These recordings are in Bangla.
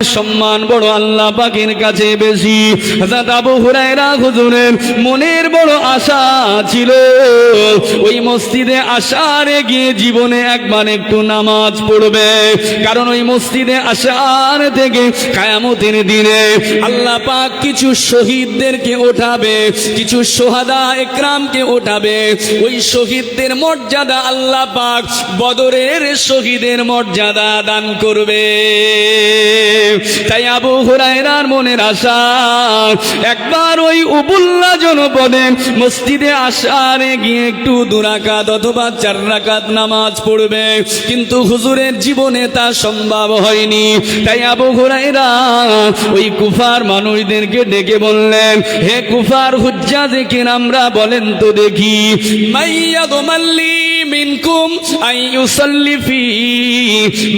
সম্মান বড় আল্লাহ পাকের কাছে বেশি। হযরত আবু হুরায়রা হুজুরের মনের বড় আশা ছিল ওই মসজিদে আশারে গিয়ে জীবনে একবার একটু নামাজ পড়বে, কারণ ওই মসজিদে আশার থেকে কিয়ামতের দিনে আল্লাহ পাক কিছু শহীদদেরকে ওঠাবে, কিছু সোহাদা একরামকে ওঠাবে। ওই শহীদদের মর্যাদা আল্লাহ পাক বদরের শহীদের মর্যাদা দান করবে। তাই আবু হুরায়রার মনের আশা একবার ওই উবুল্লা জনপদে মসজিদে আশারে গিয়ে একটু 2 রাকাত অথবা 4 রাকাত নামাজ পড়বে, কিন্তু হুজুরের জীবনে তা সম্ভব হয়নি। তাই আবু হুরায়রা ওই কুফার মানুষদেরকে ডেকে বললেন, হে কুফার হুজ্জাজে কিরামরা, বলেন তো দেখি, মাইয়াদমাল্লি মিনকুম আই ইউসাল্লি ফি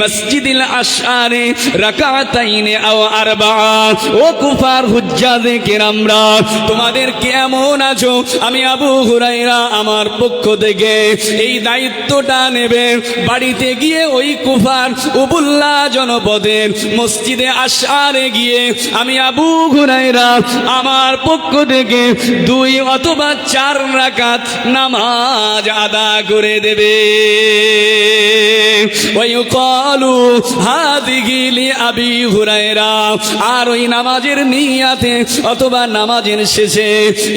মসজিদিল আশআরি রাকাতাইন আও আরবা। ও কুফার হুজ্জাজে কিরামরা, তোমাদের কেমন আছো? আমি আবু হুরায়রা আমার পক্ষ থেকে এই দায়িত্বটা নেবে, বাড়িতে গিয়ে ওই কুফার উবুল্লা জনপদের মসজিদে আশআরে গিয়ে আমি আবু হুরায়রা আমার পক্ষ থেকে 2 অথবা 4 রাকাত নামাজ আদা করে দেবে। ওয়াইকালু হাদিহি লি আবি হুরায়রা, আর ওই নামাজের নিয়াতে অথবা নামাজের শেষে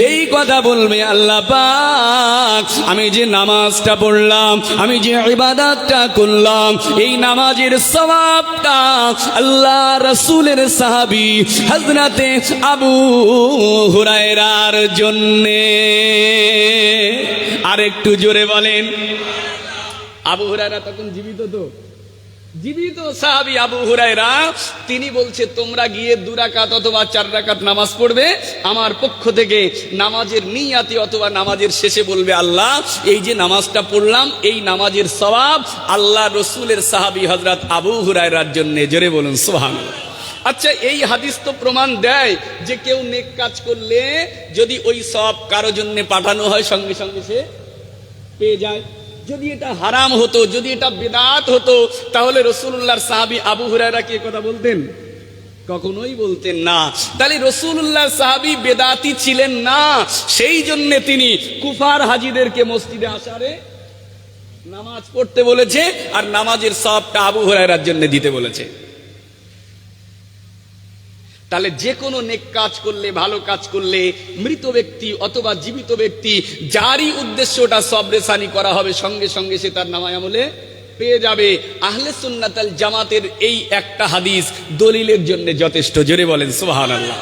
এই কথা বলবে, আল্লাহ পাক আমি যে নামাজটা পড়লাম, আমি যে ইবাদতটা করলাম, এই নামাজের সওয়াবটা আল্লাহ রাসূলের সাহাবী হযরতে আবু হুরায়রার জন্যে। আর একটু জোরে বলেন। আবু হুরায়রা তখন জীবিত, তো জীবিত সাহাবী আবু হুরায়রা, তিনি বলছে তোমরা গিয়ে 2 রাকাত অথবা 4 রাকাত নামাজ পড়বে, আমার পক্ষ থেকে নামাজের নিয়াতে অথবা নামাজের শেষে বলবে, আল্লাহ এই যে নামাজটা পড়লাম এই নামাজের সওয়াব আল্লাহ রসুলের সাহাবী হযরত আবু হুরায়রার জন্য। জোরে বলুন সুবহানাল্লাহ। আচ্ছা, এই হাদিস তো প্রমাণ দেয় যে কেউ নেক কাজ করলে যদি ওই সওয়াব কারো জন্য পাঠানো হয় সঙ্গে সঙ্গে সে পেয়ে যায়। যদি এটা হারাম হতো, যদি এটা বিদআত হতো, তাহলে রাসূলুল্লাহর সাহাবী আবু হুরায়রা কি কথা বলতেন? কখনোই বলতেন না। তাহলে রাসূলুল্লাহর সাহাবী বেদাতি ছিলেন না, সেই জন্য তিনি কুফার হাজীদেরকে মসজিদে আশারে নামাজ পড়তে বলেছে, আর নামাজের সওয়াবটা আবু হুরায়রার জন্য দিতে বলেছে। তাহলে যে কোনো নেক কাজ করলে, ভালো কাজ করলে, মৃত ব্যক্তি অথবা জীবিত ব্যক্তি যারই উদ্দেশ্যটা সবরেসানি করা হবে, সঙ্গে সঙ্গে সে তার নামায় আমলে পেয়ে যাবে। আহলে সুন্নাত আল জামাতের এই একটা হাদিস দলিলের জন্য যথেষ্ট। জোরে বলেন সুবহানাল্লাহ।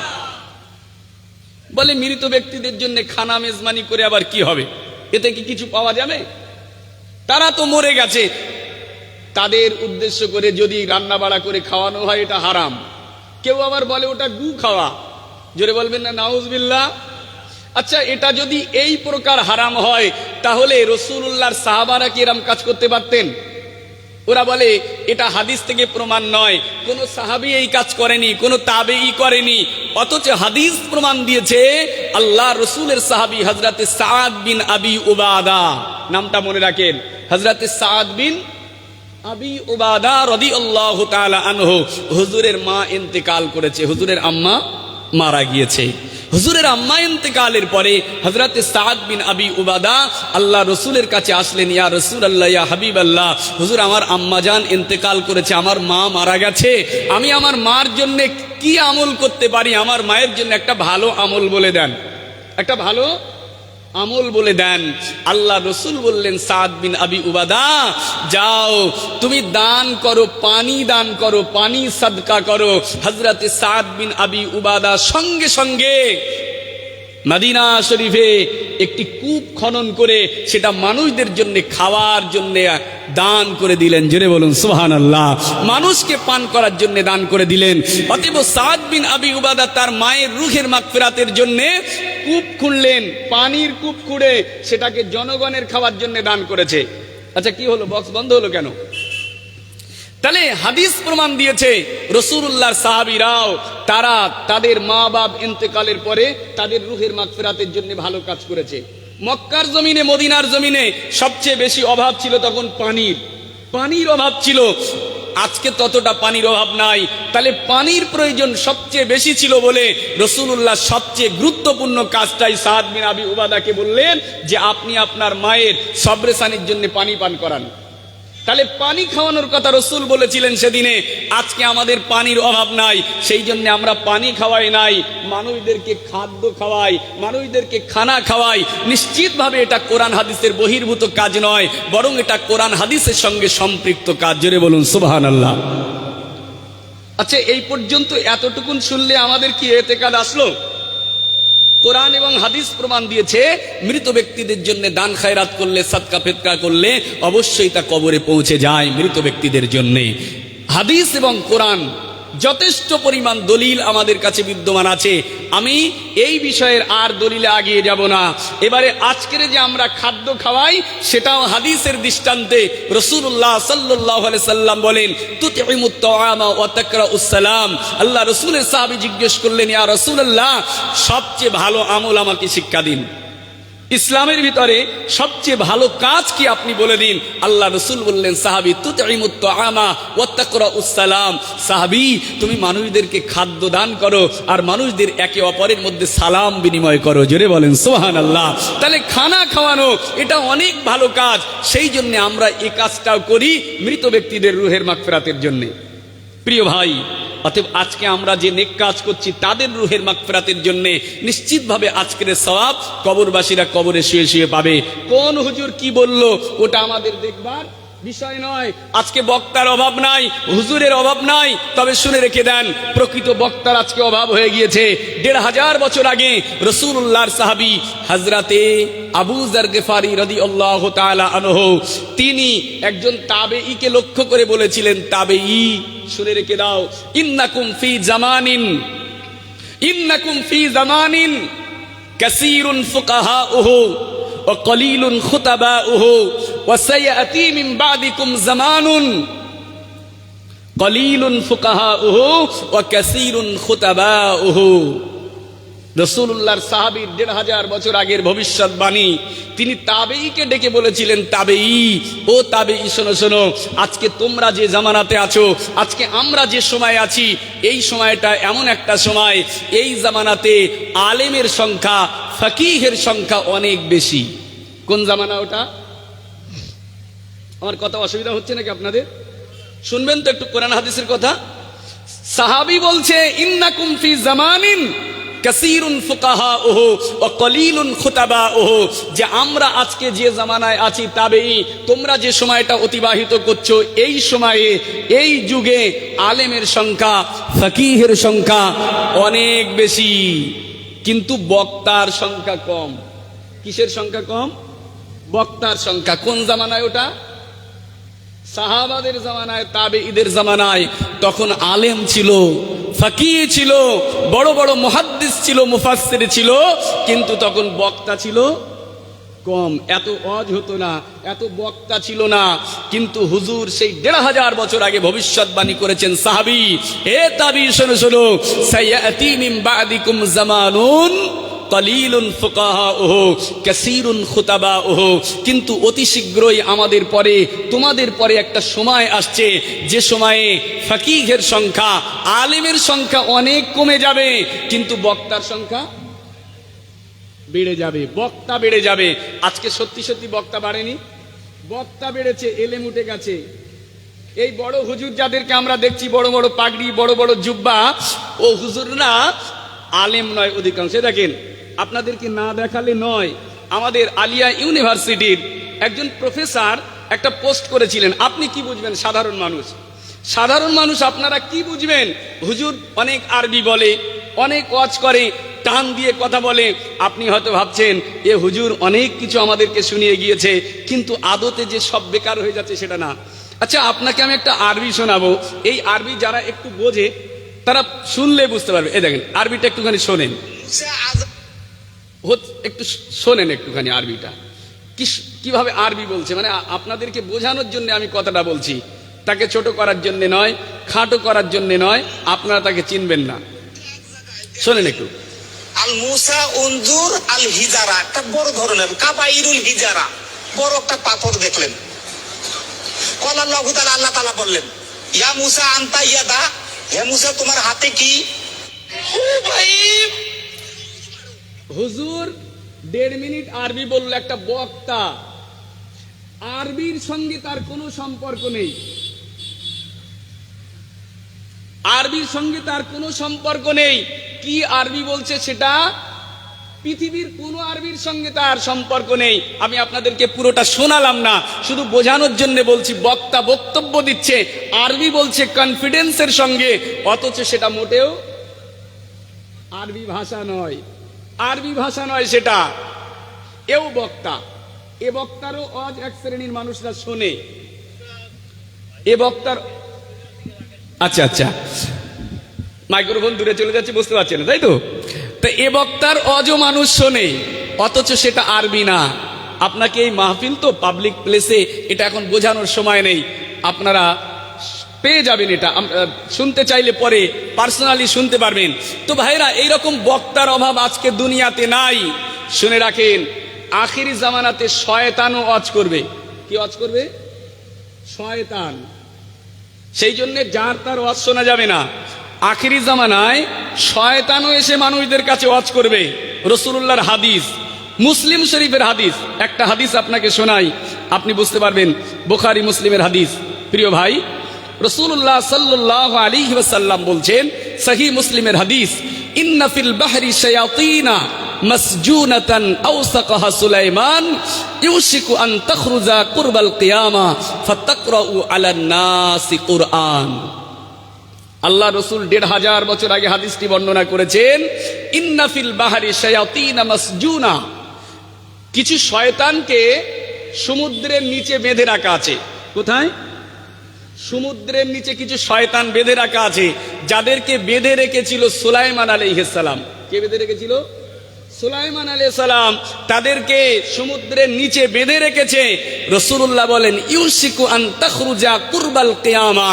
বলে মৃত ব্যক্তিদের জন্য খানা মেজবানি করে আবার কি হবে? এতে কি কিছু পাওয়া যাবে? তারা তো মরে গেছে, তাদের উদ্দেশ্য করে যদি রান্না বাড়া করে খাওয়ানো হয় এটা হারাম। কেউ আবার বলে ওটা গু খাওয়া। জোরে বলবেন না নাউজুবিল্লাহ। আচ্ছা, এটা যদি এই প্রকার হারাম হয়, তাহলে রাসূলুল্লাহর সাহাবারা কি এরকম কাজ করতে পারতেন? ওরা বলে এটা হাদিস থেকে প্রমাণ নয়, কোন সাহাবী এই কাজ করেনি, কোন তাবেঈ করেনি, অথচ হাদিস প্রমাণ দিয়েছে আল্লাহ রসুলের সাহাবী হযরতে সাদ বিন আবি উবাদা, নামটা মনে রাখেন, হযরতে সাদ বিন আবি উবাদা রাদিয়াল্লাহু তাআলা আনহু। হুজুরের মা ইন্তেকাল করেছে, হুজুরের আম্মা মারা গিয়েছে। হুজুরের আম্মা ইন্তেকালের পরে হযরতে সাদ বিন আবি উবাদা আল্লাহ রসুলের কাছে আসলেন, ইয়া রাসূলুল্লাহ, ইয়া হাবিবাল্লাহ, হুজুর আমার আম্মা জান ইন্তেকাল করেছে, আমার মা মারা গেছে, আমি আমার মার জন্য কি আমল করতে পারি? আমার মায়ের জন্য একটা ভালো আমল বলে দেন, একটা ভালো আমল বলে দেন। আল্লাহ রসুল বললেন, সাদ বিন আবি উবাদা, যাও তুমি দান করো, পানি দান করো, পানি সাদকা করো। হযরতে সাদ বিন আবি উবাদা সঙ্গে সঙ্গে মদিনা শরীফে একটি কূপ খনন করে সেটা মানুষদের জন্য খাওয়ার জন্য দান করে দিলেন। জোরে বলুন সুবহানাল্লাহ। মানুষকে পান করার জন্য দান করে দিলেন। অতএব সাদ বিন আবি উবাদা তার মায়ের রূহের মাগফিরাতের জন্য কূপ খুঁড়লেন, পানির কূপ খুঁড়ে সেটাকে জনগণের খাওয়ার জন্য দান করেছে। আচ্ছা, কি হলো? বক্স বন্ধ হলো কেন? তাহলে হাদিস প্রমাণ দিয়েছে রাসূলুল্লাহর সাহাবীরাও তারা তাদের মা বাপ ইন্তেকালের পরে তাদের রূহের মাগফিরাতের জন্য ভালো কাজ করেছে। মক্কার জমিনে, মদিনার জমিনে সবচেয়ে বেশি অভাব ছিল তখন পানির অভাব ছিল। আজকে ততটা পানির অভাব নাই। তাহলে পানির প্রয়োজন সবচেয়ে বেশি ছিল বলে রাসূলুল্লাহ সবচেয়ে গুরুত্বপূর্ণ কাজটাই সাদ বিন আবি উবাদাকে বললেন যে আপনি আপনার মায়ের সবরেসানির জন্য পানি পান করান। তাহলে পানি খাওয়ানোর কথা রসুল বলেছিলেন সেদিনে। আজকে আমাদের পানির অভাব নাই, সেই জন্য আমরা পানি খাওয়াই নাই, মানুষদেরকে খাদ্য খাওয়াই, মানুষদেরকে খানা খাওয়াই। নিশ্চিতভাবে এটা কোরআন হাদিসের বহির্ভূত কাজ নয়, বরং এটা কোরআন হাদিসের সঙ্গে সম্পৃক্ত কাজ। জোরে বলুন সুবহানাল্লাহ। আচ্ছা, এই পর্যন্ত এতটুকুন শুনলে আমাদের কি এতেকাদ আসলো? কোরআন এবং হাদিস প্রমাণ দিয়েছে মৃত ব্যক্তিদের জন্য দান খায়রাত করলে, সাদকা ফিতরা করলে অবশ্যই তা কবরে পৌঁছে যায় মৃত ব্যক্তিদের জন্য। হাদিস এবং কোরআন যথেষ্ট পরিমাণ দলিল আমাদের কাছে বিদ্যমান আছে। আমি এই বিষয়ের আর দলিলে আগিয়ে যাব না। এবারে আজকের যে আমরা খাদ্য খাওয়াই সেটাও হাদিসের দৃষ্টান্তে রাসূলুল্লাহ সাল্লাল্লাহু আলাইহি সাল্লাম বলেন তুতিমুত তাআমা ওয়া তাকরাউস সালাম। আল্লাহ রাসূলের সাহাবী জিজ্ঞেস করলেন, ইয়া রাসূলুল্লাহ, সবচেয়ে ভালো আমল আমাকে শিক্ষা দিন, ইসলামের ভিতরে সবচেয়ে ভালো কাজ কি আপনি বলে দিন। আল্লাহ রসুল বললেন, সাহাবী তুতিমুত তাআমা ওয়া তাকরাউস সালাম, সাহাবী তুমি মানুষদেরকে খাদ্য দান করো আর মানুষদের একে অপরের মধ্যে সালাম বিনিময় করো। জোরে বলেন সুবহানাল্লাহ। তাহলে খানা খাওয়ানো এটা অনেক ভালো কাজ, সেই জন্য আমরা এই কাজটাও করি মৃত ব্যক্তিদের রুহের মাগফিরাতের জন্য। প্রিয় ভাই, অতএব আজকে আমরা যে নেক কাজ করছি তাদের রুহের মাগফিরাতের জন্য নিশ্চিতভাবে আজকের সওয়াব কবরবাসীরা কবরে শুয়ে শুয়ে পাবে। কোন হুজুর কি বলল ওটা আমাদের দেখবার বিষয় নয়। আজকে বক্তার অভাব নাই, হুজুরের অভাব নাই, তবে শুনে রেখে দেন প্রকৃত বক্তার আজকে অভাব হয়ে গিয়েছে। ১৫০০ বছর আগে রাসূলুল্লাহর সাহাবী হযরতে আবু যার গিফারি রাদিয়াল্লাহু তাআলা আনহু তিনি একজন তাবেঈকে লক্ষ্য করে বলেছিলেন, তাবেঈ শুনে রেখে দাও, ইন্নাকুম ফি জামানিন কাসীরুন ফুকাহাউহু ওয়া কলিলুন খুতাবাউহু ওয়া সায়াতি মিন বাদিকুম জামানুন কলিলুন ফুকাহাউহু ওয়া কাসীরুন খুতাবাউহু। রাসূলুল্লাহর সাহাবীর ১৫০০ বছর আগের ভবিষ্যৎবাণী তিনি তাবেঈকে ডেকে বলেছিলেন, তাবেঈ, ও তাবেঈ শোনো শোনো, আজকে তোমরা যে জামানাতে আছো, আজকে আমরা যে সময় আছি, এই সময়টা এমন একটা সময়, এই জামানাতে আলেমের সংখ্যা, ফকিহের সংখ্যা অনেক বেশি। কোন জামানা ওটা? আমার কথা অসুবিধা হচ্ছে নাকি আপনাদের? শুনবেন তো একটু কোরআন হাদিসের কথা। সাহাবী বলছে, ইন্নাকুম ফি জামানিন কাসীরুন ফুকাহাউহু ওয়া কলিলুন খুতাবাউহু, যে আমরা আজকে যে জামানায় আছি তাবেঈ, তোমরা যে সময়টা অতিবাহিত করছো, এই সময়ে এই যুগে আলেমের সংখ্যা, ফকিহের সংখ্যা অনেক বেশি, কিন্তু বক্তার সংখ্যা কম। কিসের সংখ্যা কম? বক্তার সংখ্যা। কোন জামানায় ওটা? সাহাবাদের জামানায়, তাবেঈদের জামানায়। তখন আলেম ছিল, ফকিহ ছিল, বড় বড় মুহাদ্দিস ছিল, মুফাসসির ছিল, কিন্তু তখন বক্তা ছিল কম। এত ওয়াজ হতো না, এত বক্তা ছিল না। কিন্তু হুজুর সেই ১৫০০ বছর আগে ভবিষ্যৎবাণী করেছেন, সাহাবী, হে তাবেঈ শোনো শোনো, সায়াতি মিন বাদিকুম জামানুন কলিলুন ফুকাহাউহু কাসীরুন খুতাবাউহু, কিন্তু অতি শীঘ্রই আমাদের পরে, তোমাদের পরে একটা সময় আসছে যে সময়ে ফকিহের সংখ্যা, আলেমের সংখ্যা অনেক কমে যাবে, কিন্তু বক্তার সংখ্যা বেড়ে যাবে, বক্তা বেড়ে যাবে। আজকে সত্যি সত্যি বক্তা বাড়েনি, বক্তা বেড়েছে, এলেম উঠে গেছে। এই বড় হুজুর যাদেরকে আমরা দেখছি, বড় বড় পাগড়ি, বড় বড় জুব্বা, ও হুজুররা আলেম নয় অধিকাংশ। দেখেন, আপনাদেরকে না দেখালে নয়, আমাদের আলিয়া ইউনিভার্সিটির একজন প্রফেসর একটা পোস্ট করেছিলেন, আপনি কি বুঝবেন সাধারণ মানুষ? সাধারণ মানুষ আপনারা কি বুঝবেন? হুজুর অনেক আরবি বলে, অনেক ওয়াজ করে, টান দিয়ে কথা বলে। আপনি হয়তো ভাবছেন এ হুজুর অনেক কিছু আমাদেরকে শুনিয়ে গিয়েছে, কিন্তু আদতে যে সব বেকার হয়ে যাচ্ছে সেটা না। আচ্ছা, আপনাকে আমি একটা আরবি শোনাবো, এই আরবি যারা একটু বোঝে তারা শুনলে বুঝতে পারবে। এই দেখেন, আরবিটা একটুখানি শোনেন, একটু শোনেন একটুখানি আরবিটা কিভাবে আরবি বলছে। মানে আপনাদেরকে বোঝানোর জন্য আমি কথাটা বলছি, তাকে ছোট করার জন্য নয়, খাটো করার জন্য নয়, আপনারা তাকে চিনবেন না। শোনেন একটু। আল মুসা উনজুর আল হিজারা, একটা বড় ধরনের কাবাইরুল হিজারা, বড় একটা পাথর দেখলেন। আল্লাহ তাআলা বললেন, ইয়া মুসা আনতা ইয়াদা, হে মুসা তোমার হাতে কি? ও ভাই, হুজুর 1.5 মিনিট আরবি বলল একটা বক্তা, আরবির সঙ্গে তার কোনো সম্পর্ক নেই, আরবির সঙ্গে তার কোনো সম্পর্ক নেই। কি আরবি বলছে সেটা পৃথিবীর কোন আরবির সঙ্গে তার সম্পর্ক নেই। আমি আপনাদেরকে পুরোটা শোনালাম না, শুধু বোঝানোর জন্য বলছি। বক্তা বক্তব্য দিচ্ছে, আরবি বলছে কনফিডেন্সের সঙ্গে, অথচ সেটা মোটেও আরবি ভাষা নয়, আরবি ভাষা নয় সেটা। এও বক্তা, এ বক্তারও আজ এক শ্রেণীর মানুষরা শোনে। এ বক্তার আচ্ছা আচ্ছা, মাইক্রোফোন দূরে চলে যাচ্ছে, বুঝতে পারছেন না তাই তো? তো এ বক্তার অজ মানুষ শোনে, অথচ সেটা আরবি না। আপনাকে এই মাহফিল তো পাবলিক প্লেসে, এটা এখন বোঝানোর সময় নেই, আপনারা পেয়ে যাবেন। এটা শুনতে চাইলে পরে পার্সোনালি শুনতে পারবেন। তো ভাইরা, এইরকম বক্তার অভাব আজকে দুনিয়াতে নাই। শুনে রাখেন, আখিরি জামানাতে শয়তানও ওয়াজ করবে। কি ওয়াজ করবে? শয়তান। সেই জন্য যার তার ওয়াজ শোনা যাবে না। আখিরি জামানায় শয়তানও এসে মানুষদের কাছে ওয়াজ করবে। রাসূলুল্লাহর হাদিস, মুসলিম শরীফের হাদিস, একটা হাদিস আপনাকে শোনাই, আপনি বুঝতে পারবেন। বুখারী মুসলিমের হাদিস। প্রিয় ভাই, রাসূলুল্লাহ সাল্লাল্লাহু আলাইহি ওয়াসাল্লাম বলছেন, সহিহ মুসলিমের হাদিস, ইন্না ফিল বাহরি শায়াতিনা মাসজুনাতান আওসাকাহা সুলাইমান ইউশিকু আন তাখরুজা কুরবাল কিয়ামা ফাতাকরাউ আলান নাসি কুরআন। আল্লাহ রসুল ১৫০০ বছর আগে হাদিসটি বর্ণনা করেছেন, ইন্না ফিল বাহরি শায়াতিনা মাসজুনা, কিছু শয়তানকে সমুদ্রের নিচে বেঁধে রাখা আছে। কোথায়? সমুদ্রের নিচে কিছু শয়তান বেঁধে রাখা আছে, যাদেরকে বেঁধে রেখেছিল সুলাইমান আলাইহিস সালাম। কে বেঁধে রেখেছিল? সুলাইমান আলাইহিস সালাম। তাদেরকে সমুদ্রের নিচে বেঁধে রেখেছে। রাসূলুল্লাহ বলেন, ইউশিকু আন তাখরুজা কুরবাল কিয়ামা,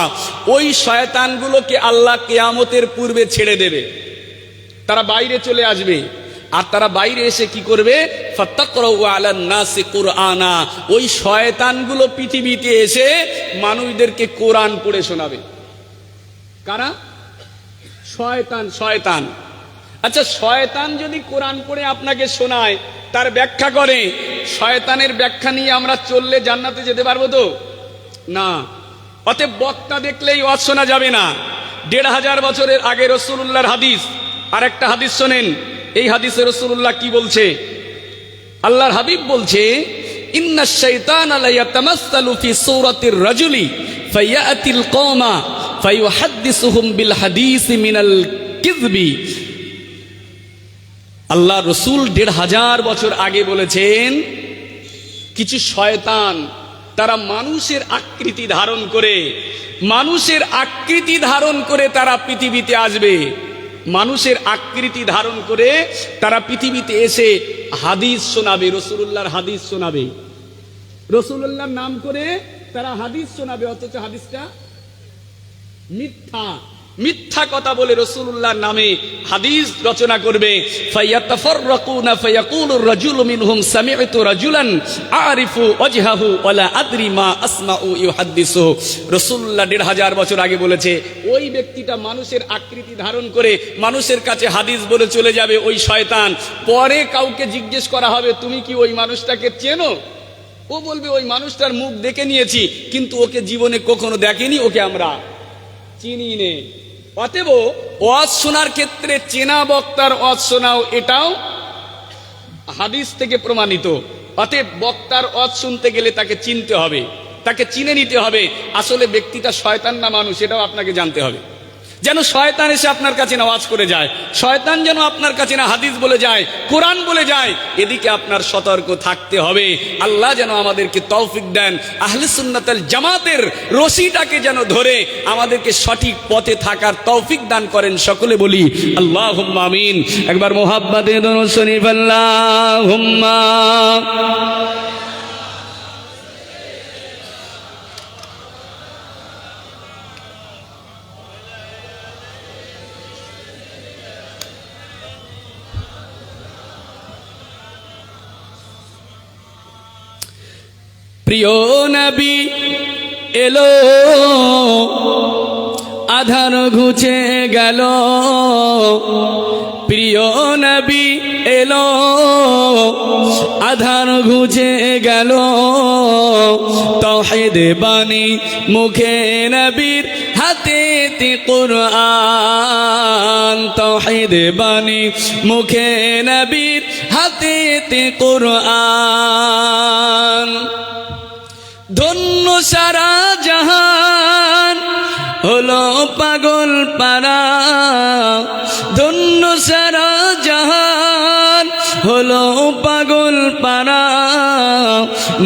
ওই শয়তানগুলোকে আল্লাহ কিয়ামতের পূর্বে ছেড়ে দেবে, তারা বাইরে চলে আসবে। আর তারা বাইরে এসে কি করবে? ফাতাকরাউ আলান নাসি কুরআনা, ওই শয়তানগুলো পৃথিবীতে এসে মানুষদেরকে কোরআন পড়ে শোনাবে। কারা? শয়তান। শয়তান। আচ্ছা, শয়তান যদি কোরআন পড়ে আপনাকে শোনায়, তার ব্যাখ্যা করে, শয়তানের ব্যাখ্যা নিয়ে আমরা চললে জান্নাতে যেতে পারবো তো? না। অতএব বক্তা দেখলেই ওয়াজ শোনা যাবে না। ১৫০০ বছরের আগে রাসূলুল্লাহর হাদিস। আর একটা হাদিস শোনেন, এই হাদিসে রাসূলুল্লাহ কি বলছে? আল্লাহর হাবিব বলছে, ইন্নাশ শাইতানা লা ইয়াতামাসসালু ফি সূরাতির রাজুলি ফায়াতিল কওমা ফায়ুহাদ্দিসুহুম বিল হাদিসি মিনাল কিযবি। আল্লাহ রসুল ১৫০০ বছর আগে বলেছেন, কিছু শয়তান, তারা মানুষের আকৃতি ধারণ করে, মানুষের আকৃতি ধারণ করে তারা পৃথিবীতে আসবে। মানুষের আকৃতি ধারণ করে তারা পৃথিবীতে এসে হাদিস শোনাবে, রাসূলুল্লাহর হাদিস শোনাবে, রাসূলুল্লাহর নাম করে তারা হাদিস শোনাবে, অথচ হাদিসটা মিথ্যা। মিথ্যা কথা বলে রাসূলুল্লাহর নামে হাদিস রচনা করবে। ফায়াতাফাররাকুনা ফায়াকুলুর রাজুলু মিনহুম সামি'তু রাজুলান আরিফু ওয়াজহাহু ওয়ালা আদরি মা আসমাউ ইউহাদ্দিসু। রাসূলুল্লাহ ১৫০০ বছর আগে বলেছে, ওই ব্যক্তিটা মানুষের আকৃতি ধারণ করে মানুষের কাছে হাদিস বলে চলে যাবে, ওই শয়তান। পরে কাউকে জিজ্ঞেস করা হবে, তুমি কি ওই মানুষটাকে চেনো? ও বলবে, ওই মানুষটার মুখ দেখে নিয়েছি, কিন্তু ওকে জীবনে কখনো দেখেনি, ওকে আমরা চিনি নে। অতএব ওয়াজ শোনার ক্ষেত্রে চেনা বক্তার ওয়াজ শোনাও, এটাও হাদিস থেকে প্রমাণিত। অতএব বক্তার ওয়াজ শুনতে গেলে তাকে চিনতে হবে, তাকে চিনে নিতে হবে আসলে ব্যক্তিটা শয়তান না মানুষ, এটাও আপনাকে জানতে হবে। যেন শয়তান এসে আপনার কাছে না ওয়াজ করে যায়, শয়তান যেন আপনার কাছে না হাদিস বলে যায়, কোরআন বলে যায়, এদিকে আপনার সতর্ক থাকতে হবে। আল্লাহ যেন আমাদেরকে তৌফিক দেন, আহলে সুন্নাত ওয়াল জামাতের রশিটাকে যেন ধরে আমাদেরকে সঠিক পথে থাকার তৌফিক দান করেন। সকলে বলি আল্লাহুম্মা আমিন। একবার মুহাব্বতে দরুদ শরীফ আল্লাহুম্মা। প্রিয় নবী এলো আধার ঘুচে গেল, প্রিয় নবী এলো আধার ঘুচে গেল, তাওহীদ বাণী মুখে নবীর হাতেতে কুরআন, তাওহীদ বাণী মুখে নবীর হাতেতে কুরআন। ধন্য সারা জাহান হলো পাগল পারা, ধন্য সারা জাহান হলো পাগল পারা,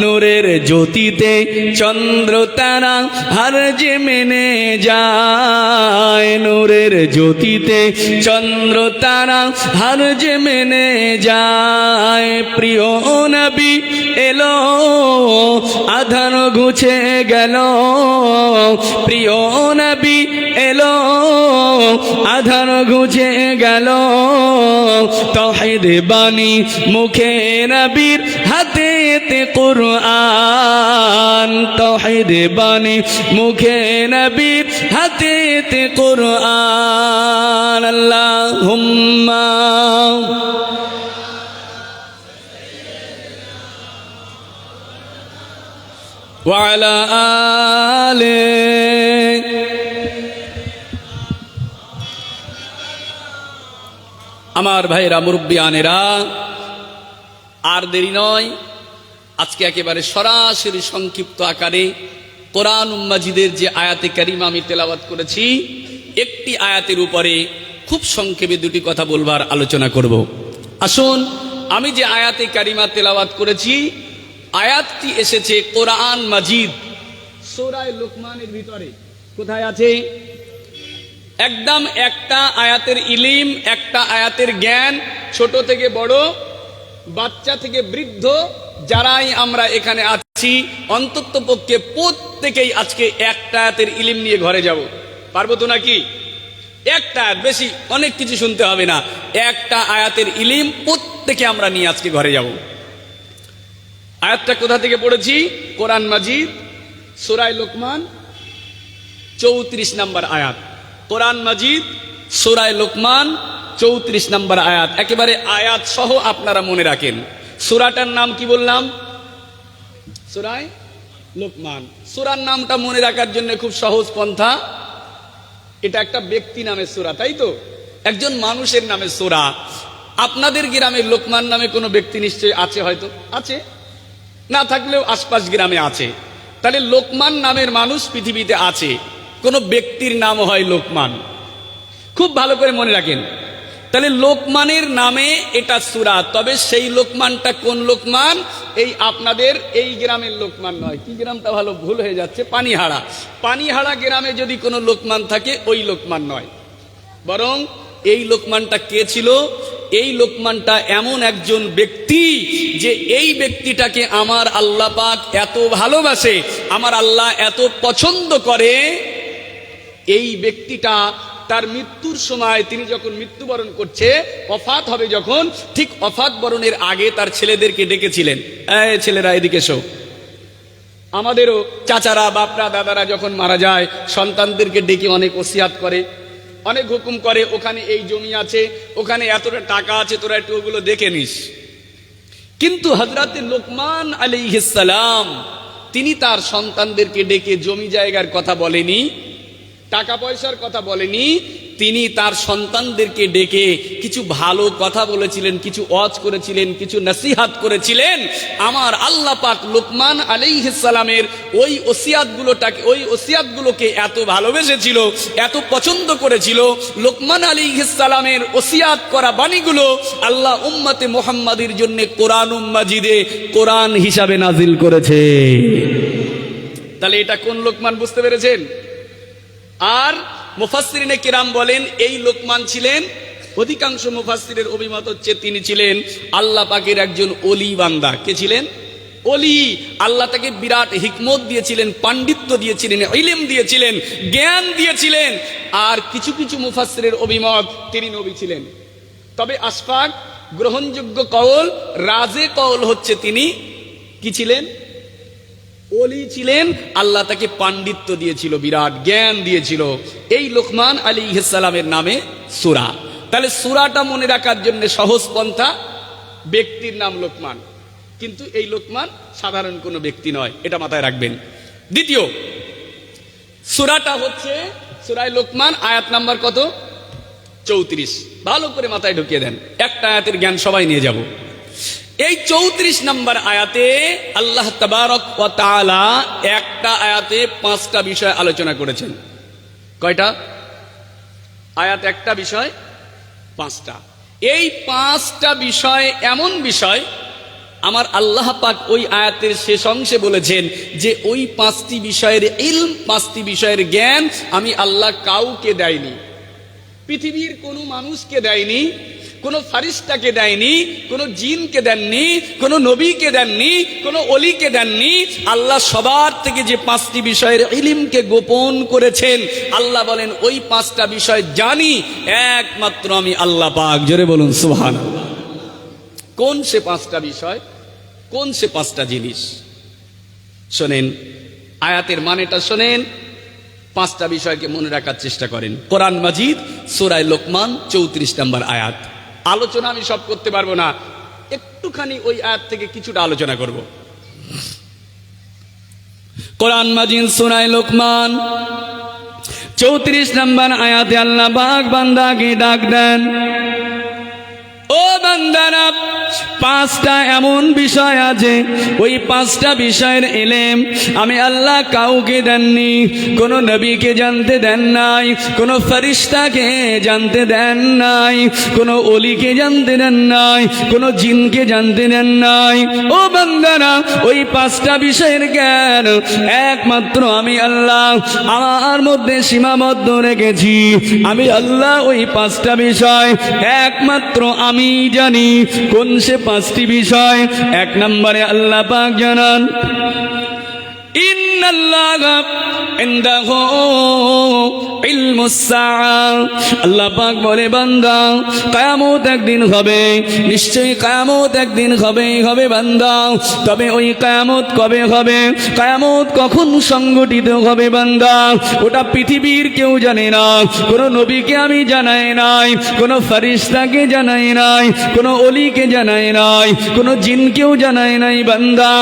নূরের জ্যোতিতে চন্দ্র তারা হার যে মেনে যায়, নূরের জ্যোতিতে চন্দ্র তারা হার যে মেনে যায়। প্রিয় নবী এলো আধার ঘুচে গেল, প্রিয় নবী এলো আধার ঘুচে গেল, তাওহীদ বাণী মুখে নবীর হাতেতে কুরআন, তাওহীদ বাণী মুখে নবীর হাতেতে কুরআন। আল্লাহুম্মা ওয়া আলা আলিহি। আমার ভাইরা মুরব্বিয়ানেরা, আর দেরি নয়, আজকে একেবারে সরাসরি সংক্ষিপ্ত আকারে কোরআন মাজিদের যে আয়াতে কারিমা আমি তেলাওয়াত করেছি, একটি আয়াতের উপরে খুব সংক্ষেপে দুটি কথা বলবার আলোচনা করব। আসুন, আমি যে আয়াতে কারিমা তেলাওয়াত করেছি, আয়াতটি এসেছে কোরআন মাজিদ সূরা লুকমানের ভিতরে। কোথায় আছে? একদম একটা আয়াতের ইলিম, একটা আয়াতের জ্ঞান, ছোট থেকে বড়, বাচ্চা থেকে বৃদ্ধ, যারাই আমরা এখানে আছি, অন্তত পক্ষে প্রত্যেকেই আজকে একটা আয়াতের ইলিম নিয়ে ঘরে যাব। পারবো তো নাকি? একটা আয়াত, বেশি অনেক কিছু শুনতে হবে না, একটা আয়াতের ইলিম প্রত্যেকে আমরা নিয়ে আজকে ঘরে যাব। আয়াতটা কোথা থেকে পড়েছি? কোরআন মাজিদ সূরা লুকমান 34 নম্বর আয়াত। কোরআন মাজিদ সূরা লুকমান 34 নম্বর আয়াত। একেবারে আয়াত সহ আপনারা মনে রাখেন। সূরাটার নাম কি বললাম? সূরা লুকমান। সূরার নামটা মনে রাখার জন্য খুব সহজ পন্থা, এটা একটা ব্যক্তি নামে সূরা, তাই তো? একজন মানুষের নামে সূরা। আপনাদের গ্রামে লোকমান নামে কোনো ব্যক্তি নিশ্চয়ই আছে, হয়তো আছে, না থাকলেও আশপাশ গ্রামে আছে। তাহলে লোকমান নামের মানুষ পৃথিবীতে আছে, কোন ব্যক্তির নাম হয় লোকমান। খুব ভালো করে মনে রাখেন। তাহলে লোকমানের নামে এটা সূরা, তবে সেই লোকমানটা কোন লোকমান? এই আপনাদের এই গ্রামের লোকমান নয়। কি গ্রামটা ভালো ভুল হয়ে যাচ্ছে, পানিহাড়া। পানিহাড়া গ্রামে যদি কোনো লোকমান থাকে, ওই লোকমান নয়, বরং এই লোকমানটা কে ছিল? এই লোকমানটা এমন একজন ব্যক্তি যে এই ব্যক্তিটাকে আমার আল্লাহ পাক এত ভালোবাসে, আমার আল্লাহ এত পছন্দ করে। এই ব্যক্তিটা তার মৃত্যুর সময়, তিনি যখন মৃত্যুবরণ করছে, ওফাত হবে যখন, ঠিক ওফাত বরণের আগে তার ছেলেদেরকে ডেকেছিলেন, এই ছেলেরা এদিকে এসো। আমাদেরও চাচারা, বাপরা, দাদারা যখন মারা যায়, সন্তানদেরকে ডেকে অনেক ওসিয়াত করে, অনেক হুকুম করে, ওখানে এই জমি আছে, ওখানে এতটা টাকা আছে, তোরা একটু ওগুলো দেখে নিস। কিন্তু হযরত লোকমান আলাইহিস সালাম তিনি তার সন্তানদেরকে ডেকে জমি জায়গার কথা বলেনি, টাকা পয়সার কথা বলেনি, তিনি তার সন্তানদেরকে ডেকে কিছু ভালো কথা বলেছিলেন, কিছু ওয়াজ করেছিলেন, কিছু নসিহত করেছিলেন। আমার আল্লাহ পাক লোকমান আলাইহিস সালামের ওই ওসিয়াতগুলোকে এত ভালোবেসেছিল, এত পছন্দ করেছিল। লোকমান আলাইহিস সালামের ওসিয়াত করা বাণীগুলো আল্লাহ উম্মতে মুহাম্মাদের জন্য কোরআন মাজিদে কোরআন হিসাবে নাজিল করেছে। তাহলে এটা কোন লোকমান বুঝতে পেরেছেন? আর মুফাসসিরিনে কিরাম বলেন এই লোকমান ছিলেন, অধিকাংশ মুফাসসিরের অভিমত হচ্ছে তিনি ছিলেন আল্লাহ পাকের একজন ওলি বান্দা। কে ছিলেন? ওলি। আল্লাহ তাকে বিরাট হিকমত দিয়েছিলেন, পাণ্ডিত্য দিয়েছিলেন, ইলম দিয়েছিলেন, জ্ঞান দিয়েছিলেন। আর কিছু কিছু মুফাসসিরের অভিমত তিনি নবী ছিলেন। তবে আশফাক গ্রহণযোগ্য কওল, রাজে কওল হচ্ছে তিনি কি ছিলেন? ওলি ছিলেন, আল্লাহ তাকে পাণ্ডিত্য দিয়েছিল, বিরাট জ্ঞান দিয়েছিল। এই লোকমান আলাইহিস সালামের নামে সূরা। তাহলে সূরাটা মনে রাখার জন্য সহজ পন্থা, ব্যক্তির নাম লোকমান, কিন্তু এই লোকমান সাধারণ কোনো ব্যক্তি নয়, এটা মাথায় রাখবেন। দ্বিতীয় সূরাটা হচ্ছে সূরা লোকমান, আয়াত নাম্বার কত? 34। ভালো করে মাথায় ঢুকিয়ে দেন, একটা আয়াতের জ্ঞান সবাই নিয়ে যাব। এই 34 নম্বর আয়াতে আল্লাহ তাবারক ওয়া তাআলা একটা আয়াতে 5টা বিষয় আলোচনা করেছেন। কয়টা আয়াত? একটা বিষয় 5টা। এই 5টা বিষয় এমন বিষয়, আমার আল্লাহ পাক ওই আয়াতের শেষ অংশে বলেছেন যে ওই 5টি বিষয়ের ইলম, 5টি বিষয়ের জ্ঞান আমি আল্লাহ কাউকে দেয়নি, পৃথিবীর কোনো মানুষকে দেয়নি, কোনো ফারিস্তাকে দেয়নি, কোনো জিনকে দেননি, কোনো নবীকে দেননি, কোনো অলিকে দেননি। আল্লাহ সবার থেকে যে 5টি বিষয়ের ইলমকে গোপন করেছেন, আল্লাহ বলেন ওই 5টা বিষয় জানি একমাত্র আমি আল্লাহ পাক। জোরে বলুন সুবহানাল্লাহ। কোন সে 5টা বিষয়, কোন সে 5টা জিনিস? শোনেন, আয়াতের মানেটা শোনেন, 5টা বিষয়কে মনে রাখার চেষ্টা করেন। কোরআন মাজিদ সূরা লোকমান 34 নম্বর আয়াত। আলোচনা আমি সব করতে পারবো না, একটুখানি ওই আয়াত থেকে কিছুটা আলোচনা করব। কোরআন মাজিদ সূরা লোকমান 34 নম্বর আয়াতে আল্লাহ পাক বান্দাকে ডাক দেন, ও বান্দারা, 5টা এমন বিষয় আছে, ওই 5টা বিষয়ের ইলম আমি আল্লাহ কাউকে দেননি, কোন নবীকে জানতে দেন নাই, কোন ফেরেশতাকে জানতে দেন নাই, কোন ওলিকে জানতে দেন নাই, কোন জিনকে জানতে দেন নাই। ও বান্দারা, ওই 5টা বিষয়ের জ্ঞান একমাত্র আমি আল্লাহ আমার মধ্যে সীমাবদ্ধ রেখেছি। আমি আল্লাহ ওই 5টা বিষয় একমাত্র আমি জানি। কোন সে 5টি বিষয়? 1 নম্বরে আল্লাহ পাক জানান, ইন্নাল্লাহা ইনদাহু ইলমুস সাআ। আল্লাহ পাক বলে, বান্দা, কিয়ামত একদিন হবে, নিশ্চয়ই কিয়ামত একদিন হবে বান্দা। তবে ওই কিয়ামত কবে হবে, কিয়ামত কখন সংগঠিত হবে বান্দা, ওটা পৃথিবীর কেউ জানে না। কোন নবীকে আমি জানাই নাই, কোন ফেরেশতাকে জানাই নাই, কোন ওলিকে জানাই নাই, কোন জিনকেও জানাই নাই বান্দা।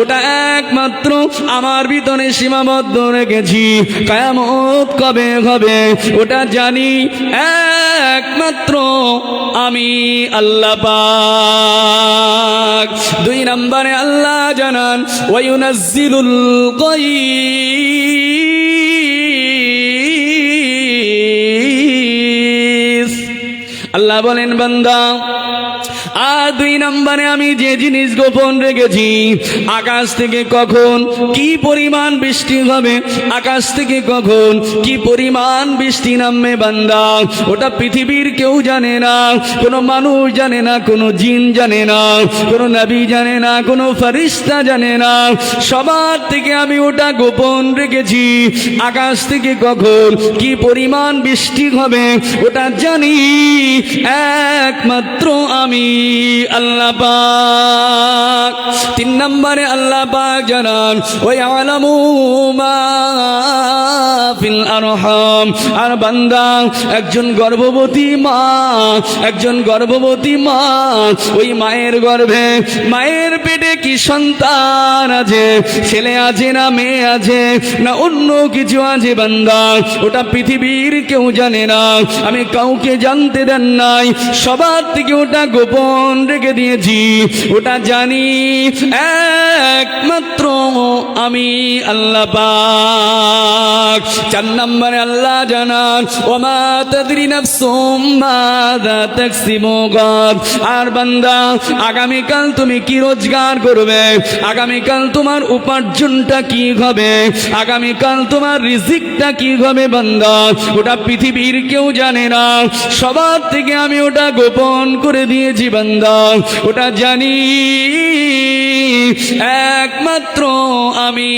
ওটা একমাত্র আমার ভিতরে সীমাবদ্ধ রেখেছি। কিয়ামত কবে হবে ওটা জানি একমাত্র আমি আল্লাহ পাক। 2 নম্বরে আল্লাহ জানান, ওয়ায়ুনাজ্জিলুল গায়স। আল্লাহ বলেন, বান্দা, আর 2 নম্বরে আমি যে জিনিস গোপন রেখেছি, আকাশ থেকে কখন কি পরিমাণ বৃষ্টি হবে, আকাশ থেকে কখন কি পরিমাণ বৃষ্টি নামবে বান্দা, ওটা পৃথিবীর কেউ জানে না, কোনো মানুষ জানে না, কোনো জিন জানে না, কোনো নবী জানে না, কোনো ফেরেশতা জানে না। সবার থেকে আমি ওটা গোপন রেখেছি। আকাশ থেকে কখন কি পরিমাণ বৃষ্টি হবে ওটা জানি একমাত্র আমি আল্লাহ পাক। 3 নম্বরে আল্লাহ পাক জানান, ওয়ায়ালামু মা ফিল আরহাম। আর বান্দা, একজন গর্ভবতী মা, ওই মায়ের গর্ভে, মায়ের পেটে কি সন্তান আছে, ছেলে আছে না মেয়ে আছে না অন্য কিছু আছে বান্দা, ওটা পৃথিবীর কেউ জানে না, আমি কাউকে জানতে দেন নাই। সবার থেকে ওটা গোপন রেখে দিয়েছি, ওটা জানি একমাত্র আমি আল্লাহ পাক। 4 নম্বরে আল্লাহ জানান, ওমা তাদরি নাফসুম মাযা তাকসিবু গাদ। আর বান্দা, আগামীকাল তুমি কি রোজগার করবে, আগামীকাল তোমার উপার্জনটা কি হবে, আগামীকাল তোমার রিজিকটা কি হবে বান্দা, ওটা পৃথিবীর কেউ জানে না। সবার থেকে আমি ওটা গোপন করে দিয়েছি বান্দা, ওটা জানি একমাত্র আমি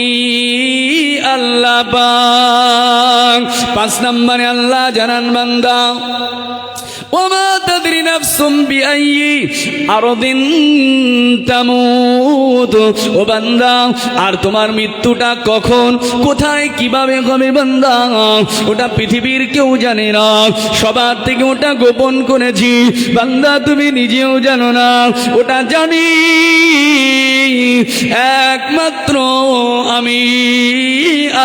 আল্লাহ পাক। 5 নম্বরে আল্লাহ জানান, বান্দা, ওমা তাদরি নাফসুম বিআইয়ি আরদিন তামুত। ও বান্দা, আর তোমার মৃত্যুটা কখন, কোথায়, কিভাবে হবে বান্দা, ওটা পৃথিবীর কেউ জানে না। সবার থেকে ওটা গোপন করেছি বান্দা, তুমি নিজেও জানো না। ওটা জানি একমাত্র আমি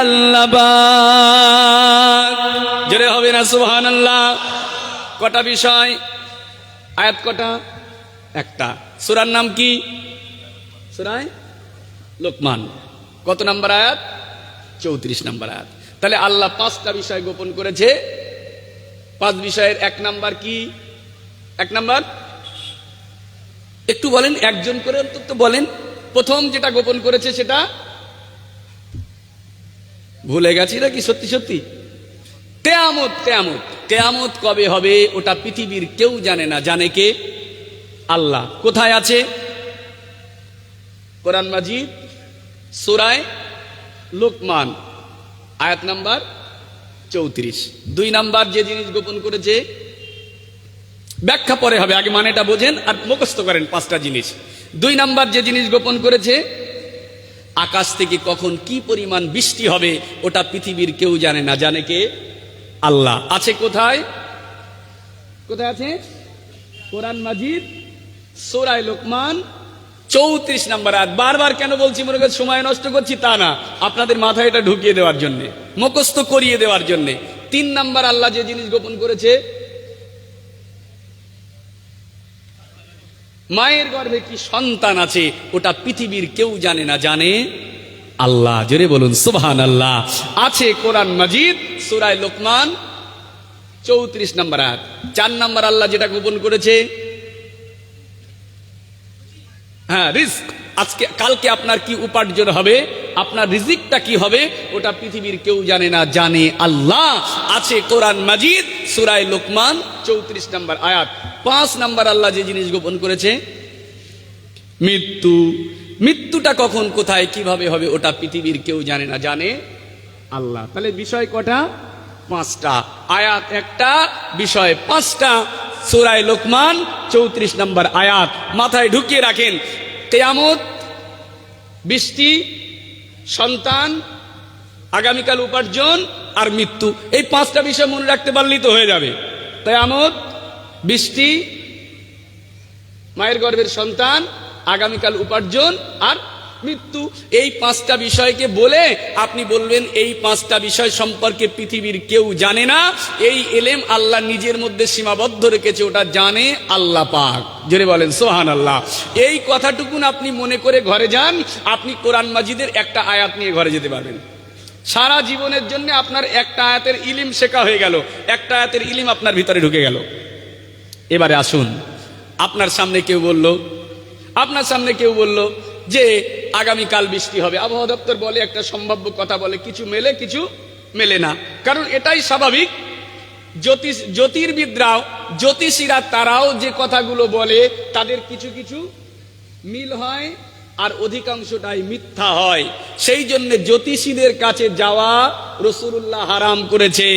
আল্লাহ পাক। জোরে হবে না সুবহানাল্লাহ? কটা বিষয়, আয়াত কটা? একটা। সূরার নাম কি? সূরা লোকমান। কত নম্বর আয়াত? 34 নম্বর আয়াত। তাহলে আল্লাহ 5টা বিষয় গোপন করেছে। 5 বিষয়ের 1 নাম্বার কি? 1 নাম্বার একটু বলেন, একজন করে অন্তত বলেন। প্রথম যেটা গোপন করেছে সেটা ভুলে গেছি নাকি সত্যি সত্যি? কিয়ামত। কিয়ামত, কিয়ামত কবে হবে ওটা পৃথিবীর কেউ জানে না। জানে কে? আল্লাহ। কোথায় আছে? কোরআন মাজিদ সূরা লোকমান আয়াত নাম্বার 34। 2 নাম্বার যে জিনিস গোপন করেছে, ব্যাখ্যা পরে হবে, আগে মানেটা বোঝেন আর মুখস্থ করেন 5টা জিনিস। 2 নাম্বার যে জিনিস গোপন করেছে, আকাশ থেকে কখন কি পরিমাণ বৃষ্টি হবে ওটা পৃথিবীর কেউ জানে না। জানে কে? আল্লাহ। আছে কোথায়? কোথায় আছে? কোরআন মাজিদ সূরা লোকমান 34 নম্বর আয়াত। বারবার কেন বলছি? মনে করেন সময় নষ্ট করছি, তা না, আপনাদের মাথায় এটা ঢুকিয়ে দেওয়ার জন্য, মুখস্থ করিয়ে দেওয়ার জন্য। 3 নাম্বার আল্লাহ যে জিনিস গোপন করেছে, মায়ের গর্ভে কি সন্তান আছে ওটা পৃথিবীর কেউ জানে না। জানে আল্লাহ। জোরে বলুন সুবহানাল্লাহ। আছে কোরআন মাজিদ সূরা লোকমান 34 নম্বর আয়াত। 4 নাম্বার আল্লাহ যেটা গোপন করেছে, হ্যাঁ, রিজক। আজকে কালকে আপনার কি উপার্জন হবে, আপনার রিজিকটা কি হবে ওটা পৃথিবীর কেউ জানে না। জানে আল্লাহ। আছে কোরআন মাজিদ সূরা লোকমান 34 নম্বর আয়াত। 5 নাম্বার আল্লাহ যে জিনিস গোপন করেছে, মৃত্যু। মৃত্যুটা কখন, কোথায়, কিভাবে হবে ওটা পৃথিবীর কেউ জানে না। জানে আল্লাহ। তাহলে বিষয় কটা? 5টা। আয়াত একটা, বিষয় 5টা। সূরা লোকমান 34 নম্বর আয়াত মাথায় ঢুকিয়ে রাখেন। কিয়ামত, বৃষ্টি, সন্তান, আগামীকাল উপার্জন আর মৃত্যু, এই 5টা বিষয় মনে রাখতে পারলেই তো হয়ে যাবে। কিয়ামত, বৃষ্টি, মায়ের গর্ভের সন্তান, আগামীকাল উপার্জন আর মৃত্যু। এই 5টা বিষয়কে বলে আপনি বলবেন এই 5টা বিষয় সম্পর্কে পৃথিবীর কেউ জানে না। এই এলেম আল্লাহ নিজের মধ্যে সীমাবদ্ধ রেখেছে, ওটা জানে আল্লাহ পাক। জোরে বলেন সুবহানাল্লাহ। এই কথাটুকুন আপনি মনে করে ঘরে যান, আপনি কোরআন মাজিদের একটা আয়াত নিয়ে ঘরে যেতে পারবেন। সারা জীবনের জন্য আপনার একটা আয়াতের ইলিম শেখা হয়ে গেল, একটা আয়াতের ইলিম আপনার ভিতরে ঢুকে গেল। এবারে আসুন, আপনার সামনে কেউ বলল যে আগামীকাল বৃষ্টি হবে। আবহাওয়া দপ্তর বলে একটা সম্ভাব্য কথা বলে, কিছু মেলে কিছু মেলে না। কারণ এটাই স্বাভাবিক। জ্যোতির্বিদরাও, জ্যোতিষীরা, তারাও যে কথাগুলো বলে তাদের কিছু কিছু মিল হয় আর অধিকাংশটাই মিথ্যা হয়। সেই জন্য জ্যোতিষীদের কাছে যাওয়া রাসূলুল্লাহ হারাম করেছে।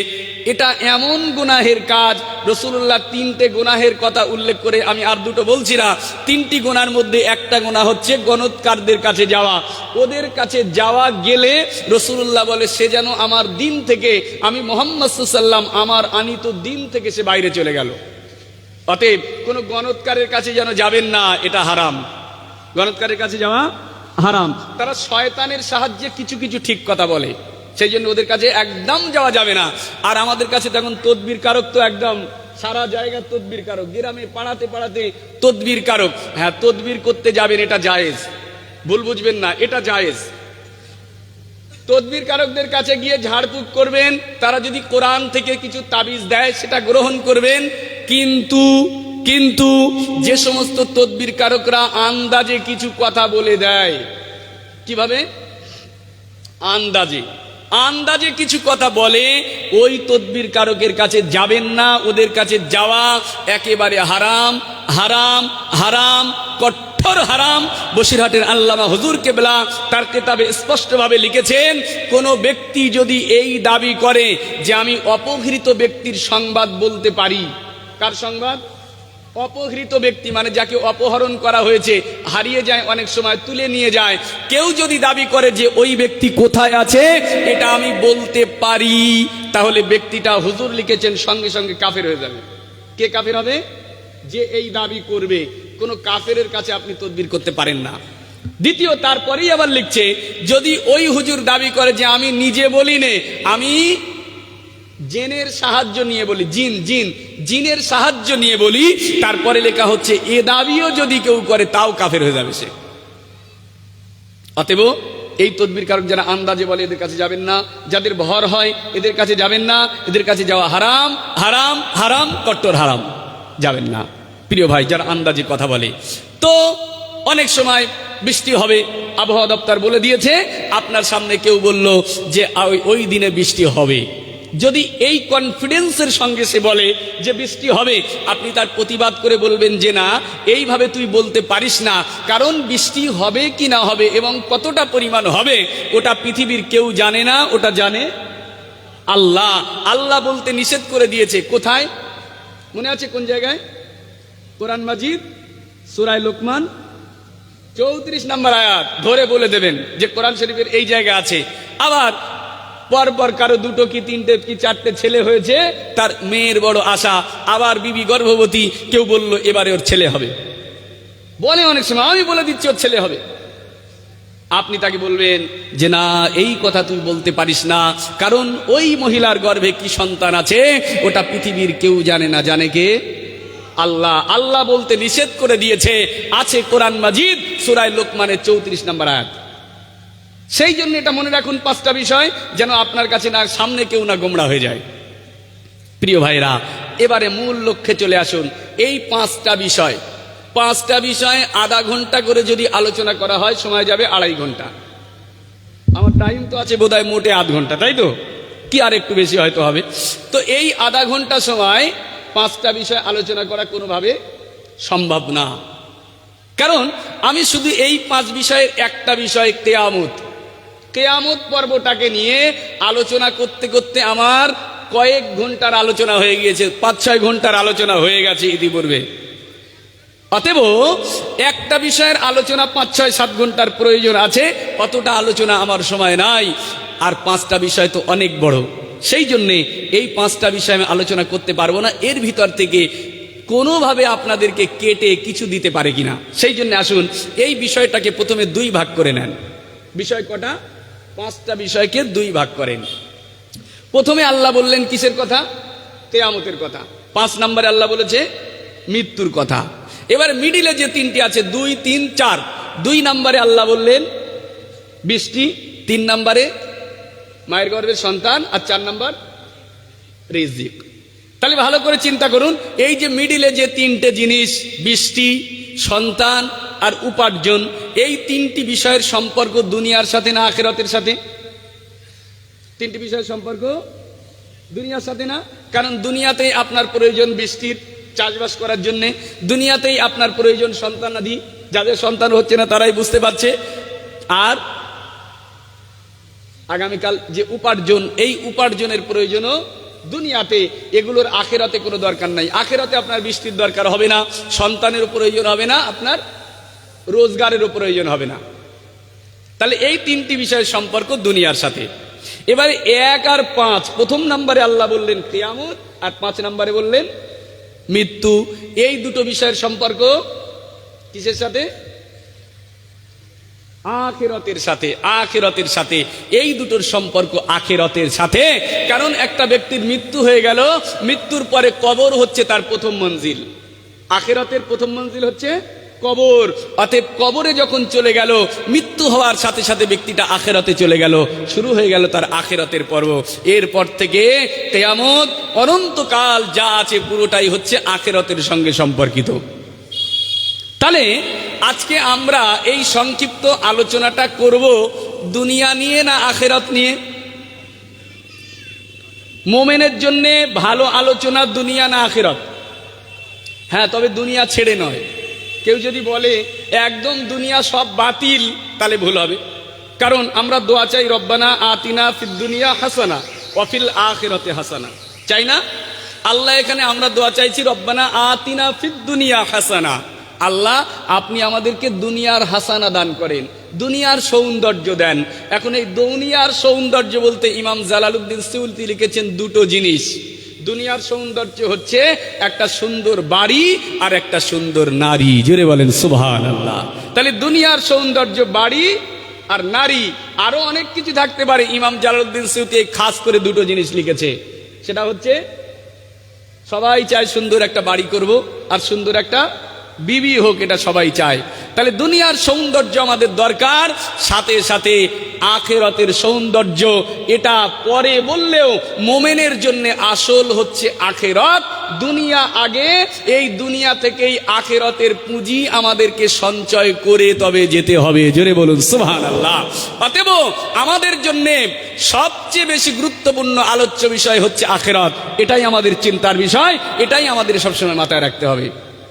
এটা এমন গুনাহের কাজ। রাসূলুল্লাহ 3টে গুনাহের কথা উল্লেখ করে, আমি আর 2টো বলছি না, 3টি গুনার মধ্যে একটা গুনাহ হচ্ছে গণৎকারদের কাছে যাওয়া। ওদের কাছে যাওয়া গেলে রাসূলুল্লাহ বলে সে যেন আমার দিন থেকে, আমি মুহাম্মদ সাল্লাল্লাহু আলাইহি ওয়াসাল্লাম আমার আনিত দিন থেকে সে বাইরে চলে গেল। অতএব কোন গণৎকারের কাছে যেন যাবেন না, এটা হারাম। গণৎকারের কাছে যাওয়া হারাম। তারা শয়তানের সাহায্যে কিছু কিছু ঠিক কথা বলে, সেই জন্য ওদের কাছে একদম যাওয়া যাবে না। আর আমাদের কাছে তখন তদবির কারক, তো একদম সারা জায়গা তদবির কারক, গ্রামে পাড়াতে পাড়াতে তদবির কারক। হ্যাঁ, তদবির করতে যাবেন, এটা জায়েজ, ভুল বুঝবেন না, এটা জায়েজ। তদবির কারকদের কাছে গিয়ে ঝাড়ফুঁক করবেন, তারা যদি কোরআন থেকে কিছু তাবিজ দেয় সেটা গ্রহণ করবেন। কিন্তু যে সমস্ত তদবির কারকরা আন্দাজে কিছু কথা বলে দেয়, কিভাবে? আন্দাজে কিছু কথা বলে, ওই তদবির কারকের কাছে যাবেন না। ওদের কাছে যাওয়া একেবারে হারাম, হারাম, হারাম, কঠোর হারাম। বসিরহাটের আল্লামা হুজুর কেবলা তার কিতাবে স্পষ্টভাবে লিখেছেন, কোন ব্যক্তি যদি এই দাবি করে যে আমি অপহৃত ব্যক্তির সংবাদ বলতে পারি, কার সংবাদ? অপহৃত ব্যক্তি, মানে যাকে অপহরণ করা হয়েছে, হারিয়ে যায়, অনেক সময় তুলে নিয়ে যায়। কেউ যদি দাবি করে যে ওই ব্যক্তি কোথায় আছে এটা আমি বলতে পারি, তাহলে ব্যক্তিটা, হুজুর লিখেছেন, সঙ্গে সঙ্গে কাফের হয়ে যাবে। কে কাফের হবে? যে এই দাবি করবে। কোনো কাফেরের কাছে আপনি তদবির করতে পারেন না। দ্বিতীয়, তারপরেই আবার লিখছে, যদি ওই হুজুর দাবি করে যে আমি নিজে বলি নে, আমি জিনের সাহায্য নিয়ে বলি, জিনের সাহায্য নিয়ে বলি, তারপরে লেখা হচ্ছে এ দাবিও যদি কেউ করে তাও কাফের হয়ে যাবে সে। অতএব এই তদবির কারক যারা আন্দাজে বলে এদের কাছে যাবেন না, যাদের ভর হয় এদের কাছে যাবেন না, এদের কাছে যাওয়া হারাম, হারাম, হারাম, কট্টর হারাম, যাবেন না প্রিয় ভাই যারা আন্দাজে কথা বলে। তো অনেক সময় বৃষ্টি হবে, আবহাওয়া দপ্তর বলে দিয়েছে, আপনার সামনে কেউ বলল যে ওই দিনে বৃষ্টি হবে। যদি এই কনফিডেন্সের সঙ্গে সে বলে যে বৃষ্টি হবে, আপনি তার প্রতিবাদ করে বলবেন যে না, এইভাবে তুই বলতে পারিস না, কারণ বৃষ্টি হবে কি না হবে এবং কতটা পরিমাণ হবে ওটা পৃথিবীর কেউ জানে না, ওটা জানে আল্লাহ। আল্লাহ বলতে নিষেধ করে দিয়েছে। কোথায়? মনে আছে কোন জায়গায়? কোরআন মাজিদ সূরা লোকমান 34 নম্বর আয়াত ধরে বলে দেবেন যে কোরআন শরীফের এই জায়গা আছে। আবার পরপর কারো দুটো কি তিনটে কি চারটে ছেলে হয়েছে, তার মেয়ের বড় আশা, আবার বিবি গর্ভবতী, কেউ বলল এবারে ওর ছেলে হবে, বলে অনেক সময় আমি বলে দিচ্ছি ওর ছেলে হবে। আপনি তাকে বলবেন যে না, এই কথা তুই বলতে পারিস না, কারণ ওই মহিলার গর্ভে কি সন্তান আছে ওটা পৃথিবীর কেউ জানে না, জানে কে? আল্লাহ। আল্লাহ বলতে নিষেধ করে দিয়েছে, আছে কোরআন মাজিদ সূরা লোকমানের 34 নম্বর আয়াত। সেই জন্য এটা মনে রাখুন, 5টা বিষয় যেন আপনার কাছে না, সামনে কেউ না গোমড়া হয়ে যায়। প্রিয় ভাইরা, এবারে মূল লক্ষ্যে চলে আসুন। এই 5টা বিষয় আধা ঘন্টা করে যদি আলোচনা করা হয় সময় যাবে 2.5 ঘন্টা। আমার টাইম তো আছে বোধহয় মোটে আধ ঘন্টা, তাই তো? কি আর একটু বেশি হয়তো হবে। তো এই আধা ঘন্টা সময় 5টা বিষয় আলোচনা করা কোনোভাবে সম্ভব না, কারণ আমি শুধু এই 5 বিষয়ের একটা বিষয় কেয়ামত পর্বটাকে নিয়ে আলোচনা করতে করতে আমার কয়েক ঘন্টার আলোচনা হয়ে গিয়েছে, 5-6 ঘন্টার আলোচনা হয়ে গেছে ইতিপূর্বে। অতএব একটা বিষয়ের আলোচনা 5-6-7 ঘন্টার প্রয়োজন আছে, অতটা আলোচনা আমার সময় নাই। আর 5টা বিষয় তো অনেক বড়, সেই জন্যে এই 5টা বিষয় আমি আলোচনা করতে পারবো না। এর ভিতর থেকে কোনোভাবে আপনাদেরকে কেটে কিছু দিতে পারে কিনা, সেই জন্য আসুন এই বিষয়টাকে প্রথমে 2 ভাগ করে নেন। বিষয় কটা? 5টা বিষয়কে 2 ভাগ করেন। প্রথমে আল্লাহ বললেন কিসের কথা? কিয়ামতের কথা। 5 নম্বরে আল্লাহ বলেছে মৃত্যুর কথা। এবার মিডিলে যে 3টি আছে 2, 3, 4, 2 নম্বরে আল্লাহ বললেন বৃষ্টি, 3 নম্বরে মায়ের গর্ভের সন্তান, আর 4 নম্বর রিজিক। তাহলে ভালো করে চিন্তা করুন, এই যে মিডিলে যে 3টে জিনিস, বৃষ্টি, সন্তান আর উপার্জন, এই 3টি বিষয়ের সম্পর্ক দুনিয়ার সাথে না আখিরাতের সাথে? 3টি বিষয়ের সম্পর্ক দুনিয়ার সাথে না, কারণ দুনিয়াতেই আপনার প্রয়োজন বৃষ্টির, চাষবাস করার জন্যে, দুনিয়াতেই আপনার প্রয়োজন সন্তানাদি, যাদের সন্তান হচ্ছে না তারাই বুঝতে পারছে। আর আগামীকাল যে উপার্জন, এই উপার্জনের প্রয়োজনও দুনিয়াতে, এগুলোর আখিরাতে কোনো দরকার নাই। আখিরাতে আপনার বৃষ্টির দরকার হবে না, সন্তানের প্রয়োজন হবে না, আপনার রোজগারেরও প্রয়োজন হবে না। তাহলে এই 3টি বিষয়ের সম্পর্ক দুনিয়ার সাথে। এবারে 1 আর 5, প্রথম নম্বরে আল্লাহ বললেন কিয়ামত, আর 5 নম্বরে বললেন মৃত্যু। এই দুটো বিষয়ের সম্পর্ক কিসের সাথে? আখিরাতের সাথে। আখিরাতের সাথে। এই দুটোর সম্পর্ক আখিরাতের সাথে, কারণ একটা ব্যক্তির মৃত্যু হয়ে গেল, মৃত্যুর পরে কবর হচ্ছে তার প্রথম মঞ্জিল। আখিরাতের প্রথম মঞ্জিল হচ্ছে কবর। অতএব কবরে যখন চলে গেল, মৃত্যু হওয়ার সাথে সাথে ব্যক্তিটা আখিরাতে চলে গেল, শুরু হয়ে গেল তার আখিরাতের পর্ব। এরপর থেকে কিয়ামত, অনন্তকাল যা আছে পুরোটাই হচ্ছে আখিরাতের সঙ্গে সম্পর্কিত। তাহলে আজকে আমরা এই সংক্ষিপ্ত আলোচনাটা করব দুনিয়া নিয়ে না আখিরাত নিয়ে? মোমেনের জন্য ভালো আলোচনা দুনিয়া না আখিরাত? হ্যাঁ, তবে দুনিয়া ছেড়ে নয়। কেউ যদি বলে একদম দুনিয়া সব বাতিল, তাহলে ভুল হবে। কারণ আমরা দোয়া চাই, রব্বানা আতিনা ফিদ দুনিয়া হাসানা ওয়া ফিল আখিরাতি হাসানা, চাই না? আল্লাহ এখানে আমরা দোয়া চাইছি, রব্বানা আতিনা ফিদ দুনিয়া হাসানা। আল্লাহ আপনি আমাদেরকে দুনিয়ার হাসানা দান করেন, দুনিয়ার সৌন্দর্য দেন। এখন এই দুনিয়ার সৌন্দর্য বলতে ইমাম জালালউদ্দিন সিউতি লিখেছেন দুটো জিনিস। দুনিয়ার সৌন্দর্য হচ্ছে একটা সুন্দর বাড়ি আর একটা সুন্দর নারী। জোরে বলেন সুবহানাল্লাহ। তাহলে দুনিয়ার সৌন্দর্য বাড়ি আর নারী, আরো অনেক কিছু থাকতে পারে। ইমাম জালালউদ্দিন সিউতি খাস করে দুটো জিনিস লিখেছে, সেটা হচ্ছে সবাই চায় সুন্দর একটা বাড়ি করব আর সুন্দর একটা বিবি হোক, এটা সবাই চায়। তাহলে দুনিয়ার সৌন্দর্য আমাদের দরকার, সাথে সাথে আখিরাতের সৌন্দর্য। এটা পরে বললেও মোমেনের জন্য আসল হচ্ছে আখিরাত। দুনিয়া আগে, এই দুনিয়া থেকেই আখিরাতের পুঁজি আমাদেরকে সঞ্চয় করে তবে যেতে হবে। জোরে বলুন সুবহানাল্লাহ। অতএব আমাদের জন্য সবচেয়ে বেশি গুরুত্বপূর্ণ আলোচ্য বিষয় হচ্ছে আখিরাত। এটাই আমাদের চিন্তার বিষয়, এটাই আমাদের সবসময় মাথায় রাখতে হবে।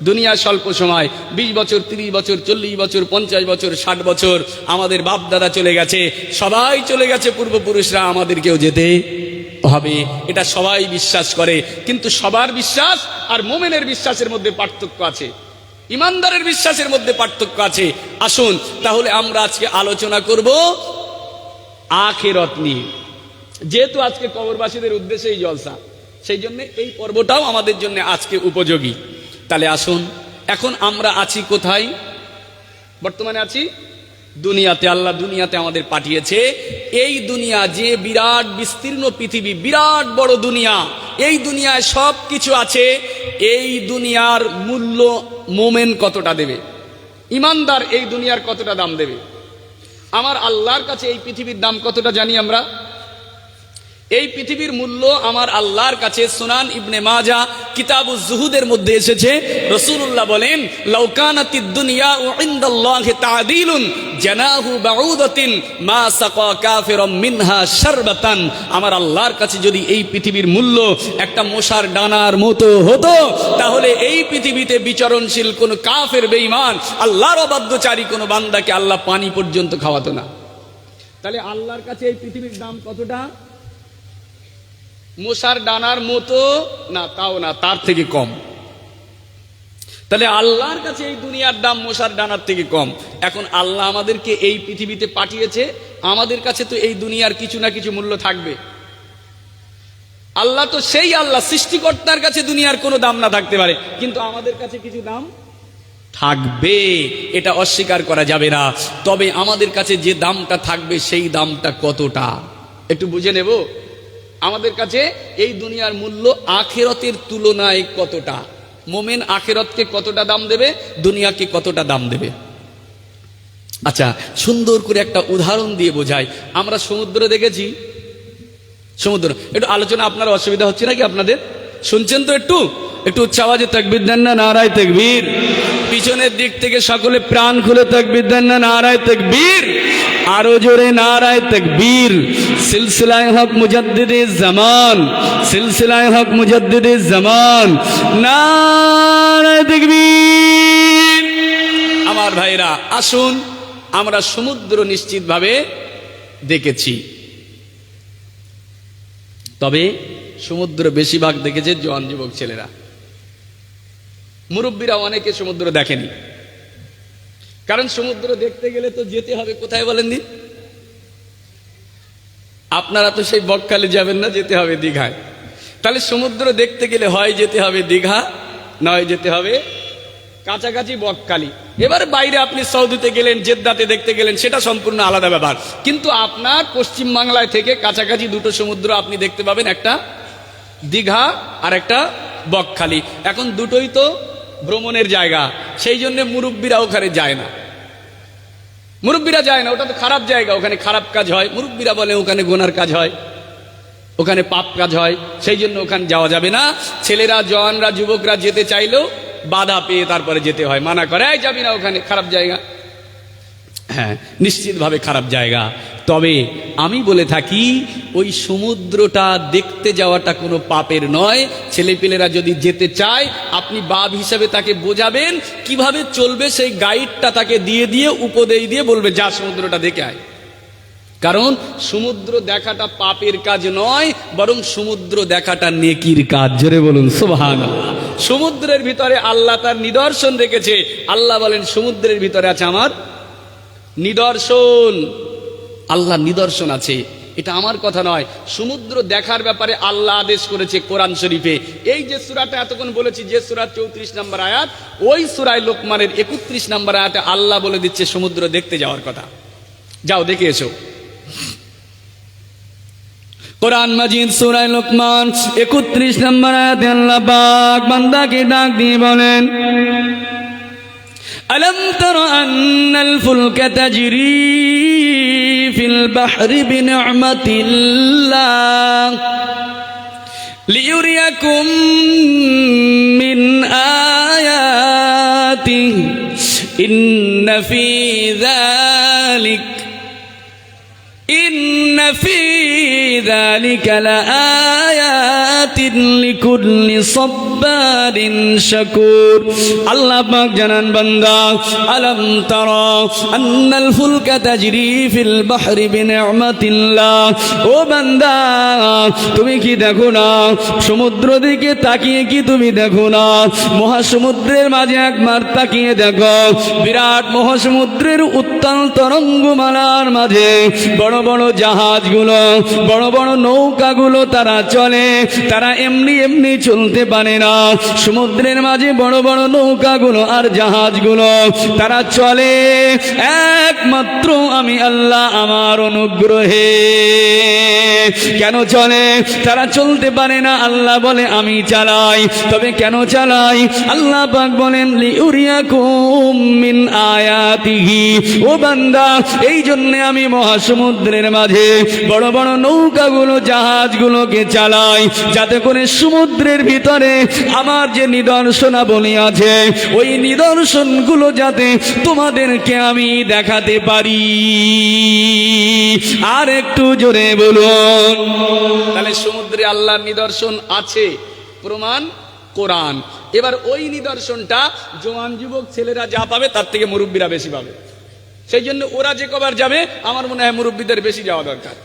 দুনিয়া স্বল্প সময়, 20 বছর, 30 বছর, 40 বছর, 50 বছর, 60 বছর। আমাদের বাপ দাদা চলে গেছে, সবাই চলে গেছে, পূর্বপুরুষরা, আমাদেরকেও যেতে হবে, এটা সবাই বিশ্বাস করে। কিন্তু সবার বিশ্বাস আর মোমেনের বিশ্বাসের মধ্যে পার্থক্য আছে, ইমানদারের বিশ্বাসের মধ্যে পার্থক্য আছে। আসুন তাহলে আমরা আজকে আলোচনা করব আখিরাত নিয়ে। যেহেতু আজকে কবরবাসীদের উদ্দেশ্যেই জলসা, সেই জন্য এই পর্বটাও আমাদের জন্য আজকে উপযোগী। তাহলে আসুন, এখন আমরা আছি কোথায়? বর্তমানে আছি দুনিয়াতে। আল্লাহ দুনিয়াতে আমাদের পাঠিয়েছে। এই দুনিয়া যে বিরাট বিস্তীর্ণ পৃথিবী, বিরাট বড় দুনিয়া, এই দুনিয়ায় সব কিছু আছে। এই দুনিয়ার মূল্য মোমেন কতটা দেবে, ইমানদার এই দুনিয়ার কতটা দাম দেবে? আমার আল্লাহর কাছে এই পৃথিবীর দাম কতটা জানি আমরা? এই পৃথিবীর মূল্য আমার আল্লাহর কাছে সুনান ইবনে মাজা কিতাবুজ জুহুদের মধ্যে এসেছে, রাসূলুল্লাহ বলেন, লাউ কানাতিদ দুনিয়া ইনদাল্লাহি তা'দিলুন জানাহু বাউদাতিন মা সাকা কাফিরাম মিনহা শারবাতান। আমার আল্লাহর কাছে যদি এই পৃথিবীর মূল্য একটা মশার ডানার মতো হতো, তাহলে এই পৃথিবীতে বিচরণশীল কোন কাফের বেঈমান আল্লাহর অবাধ্যচারী কোন বান্দাকে আল্লাহ পানি পর্যন্ত খাওয়াতো না। তাহলে আল্লাহর কাছে এই পৃথিবীর দাম কতটা? মশার ডানার মতো না, তাও না, তার থেকে কম। তাহলে আল্লাহর কাছে এই দুনিয়ার দাম মশার ডানার থেকে কম। এখন আল্লাহ আমাদেরকে এই পৃথিবীতে পাঠিয়েছে, আমাদের কাছে তো এই দুনিয়ার কিছু না কিছু মূল্য থাকবে। আল্লাহ তো সেই আল্লাহ, সৃষ্টিকর্তার কাছে দুনিয়ার কোনো দাম না থাকতে পারে, কিন্তু আমাদের কাছে কিছু দাম থাকবে, এটা অস্বীকার করা যাবে না। তবে আমাদের কাছে যে দামটা থাকবে সেই দামটা কতটা একটু বুঝে নেব। আমাদের কাছে এই দুনিয়ার মূল্য আখিরাতের তুলনায় কতটা? মোমেন আখিরাতকে কতটা দাম দেবে, দুনিয়াকে কতটা দাম দেবে? আচ্ছা, সুন্দর করে একটা উদাহরণ দিয়ে বোঝাই। আমরা সমুদ্র দেখেছি, সমুদ্র একটু আলোচনা, আপনার অসুবিধা হচ্ছে নাকি? আপনাদের শুনছেন তো? একটু একটু উচ্চ আওয়াজে তাকবীর দেন না, নারায়ে তাকবীর। পিছনের দিক থেকে সকলে প্রাণ খুলে তাকবীর দেন না, নারায়ে তাকবীর। আরো জোরে নারায়ে তাকবীর। সিলসিলায়ে হক মুজাদ্দিদে জামান, সিলসিলায়ে হক মুজাদ্দিদে জামান, নারায়ে তাকবীর। আমার ভাইরা, আসুন, আমরা সমুদ্র নিশ্চিতভাবে দেখেছি, তবে সমুদ্র বেশিরভাগ দেখেছে জওয়ান যুবক ছেলেরা, মুরব্বীরা অনেকে সমুদ্র দেখেনি। কারণ সমুদ্র দেখতে গেলে তো যেতে হবে কোথায় বলেন দিন? আপনারা তো সেই বকখালি যাবেন না, যেতে হবে দীঘায়। তাহলে সমুদ্র দেখতে গেলে হয় যেতে হবে দীঘা, নয় যেতে হবে কাছাকাছি বকখালি। এবার বাইরে আপনি সৌদিতে গেলেন, জেদ্দাতে দেখতে গেলেন, সেটা সম্পূর্ণ আলাদা ব্যাপার। কিন্তু আপনার পশ্চিম বাংলায় থেকে কাছাকাছি দুটো সমুদ্র আপনি দেখতে পাবেন, একটা দীঘা আর একটা বকখালি। এখন দুটোই তো ভ্রমণের জায়গা, সেই জন্য মুরব্বীরা ওখানে যায় না। মুরব্বীরা যায় না, ওটা তো খারাপ জায়গা, ওখানে খারাপ কাজ হয়। মুরব্বীরা বলে ওখানে গুনার কাজ হয়, ওখানে পাপ কাজ হয়, সেই জন্য ওখানে যাওয়া যাবে না। ছেলেরা, জওয়ানরা, যুবকরা যেতে চাইলেও বাধা পেয়ে তারপরে যেতে হয়, মানা করে, এই যাবি না, ওখানে খারাপ জায়গা। হ্যাঁ, নিশ্চিতভাবে খারাপ জায়গা। তবে আমি বলে থাকি, ওই সমুদ্রটা দেখতে যাওয়াটা কোনো পাপের নয়। ছেলেপিলেরা যদি যেতে চায়, আপনি বাপ হিসাবে তাকে বোঝাবেন, কিভাবে চলবে সেই গাইডটা তাকে দিয়ে দিয়ে উপদেশ দিয়ে বলবে, যা সমুদ্রটা দেখে আয়। কারণ সমুদ্র দেখাটা পাপের কাজ নয়, বরং সমুদ্র দেখাটা নেকির কাজ। জোরে বলুন সুবহানাল্লাহ। সমুদ্রের ভিতরে আল্লাহ তার নিদর্শন রেখেছে। আল্লাহ বলেন সমুদ্রের ভিতরে আছে আমার নিদর্শন। আল্লাহ নিদর্শন আছে, এটা আমার কথা নয়। সমুদ্র দেখার ব্যাপারে আল্লাহ আদেশ করেছে কোরআন শরীফে। এই যে সূরাটা এতক্ষণ বলেছি, যে সূরা 34 নম্বর আয়াত, ওই সূরায় লোকমানের 31 নম্বর আয়াতে আল্লাহ বলে দিচ্ছে সমুদ্র দেখতে যাওয়ার কথা। যাও দেখে এসো। কোরআন মাজিদ সূরা লোকমান 31 নম্বর আয়াতে আল্লাহ পাক বান্দাকে ডাক দিয়ে বলেন, ألم تر أن الفلك تجري في البحر بنعمة الله ليريكم من آياته إن في ذلك لآيات لكل صبار شكور। আল্লাহ পাক জানান বান্দা, আলম তারা আন্নাল ফুলকা তাজরি ফিল বাহরি বিনি'মাতিল্লাহ। ও বান্দা, তুমি কি দেখো না? সমুদ্র দিকে তাকিয়ে কি তুমি দেখো না? মহাসমুদ্রের মাঝে একবার তাকিয়ে দেখো, বিরাট মহাসমুদ্রের উত্তাল তরঙ্গমালার মাঝে বড় বড় জাহাজগুলো, বড় বড় নৌকাগুলো তারা চলে। তারা এমনি এমনি চলতে পারে না। সমুদ্রের মাঝে বড় বড় নৌকাগুলো আর জাহাজগুলো তারা চলে একমাত্র আমি আল্লাহ আমার অনুগ্রহে। কেন চলে? তারা চলতে পারে না, আল্লাহ বলে আমি চালাই। তবে কেন চালাই? আল্লাহ পাক বলেন লিউরিয়াকুম মিন আয়াতিহি। ও বান্দা, এই জন্য আমি মহাসমুদ্রের মাঝে বড় বড় নৌকাগুলো জাহাজগুলোকে চালাই, যাতে করে সমুদ্রের ভিতরে আমার যে নিদর্শনাবলী আছে ওই নিদর্শনগুলো যাতে তোমাদেরকে আমি দেখাতে পারি। আর একটু জোরে বলুন। তাহলে সমুদ্রে আল্লাহর নিদর্শন আছে, প্রমাণ কোরআন। এবার ওই নিদর্শনটা জওয়ান যুবক ছেলেরা যা পাবে তার থেকে মুরব্বীরা বেশি পাবে। সেই জন্য ওরা যে কবার যাবে আমার মনে হয় মুরব্বীদের বেশি যাওয়া দরকার।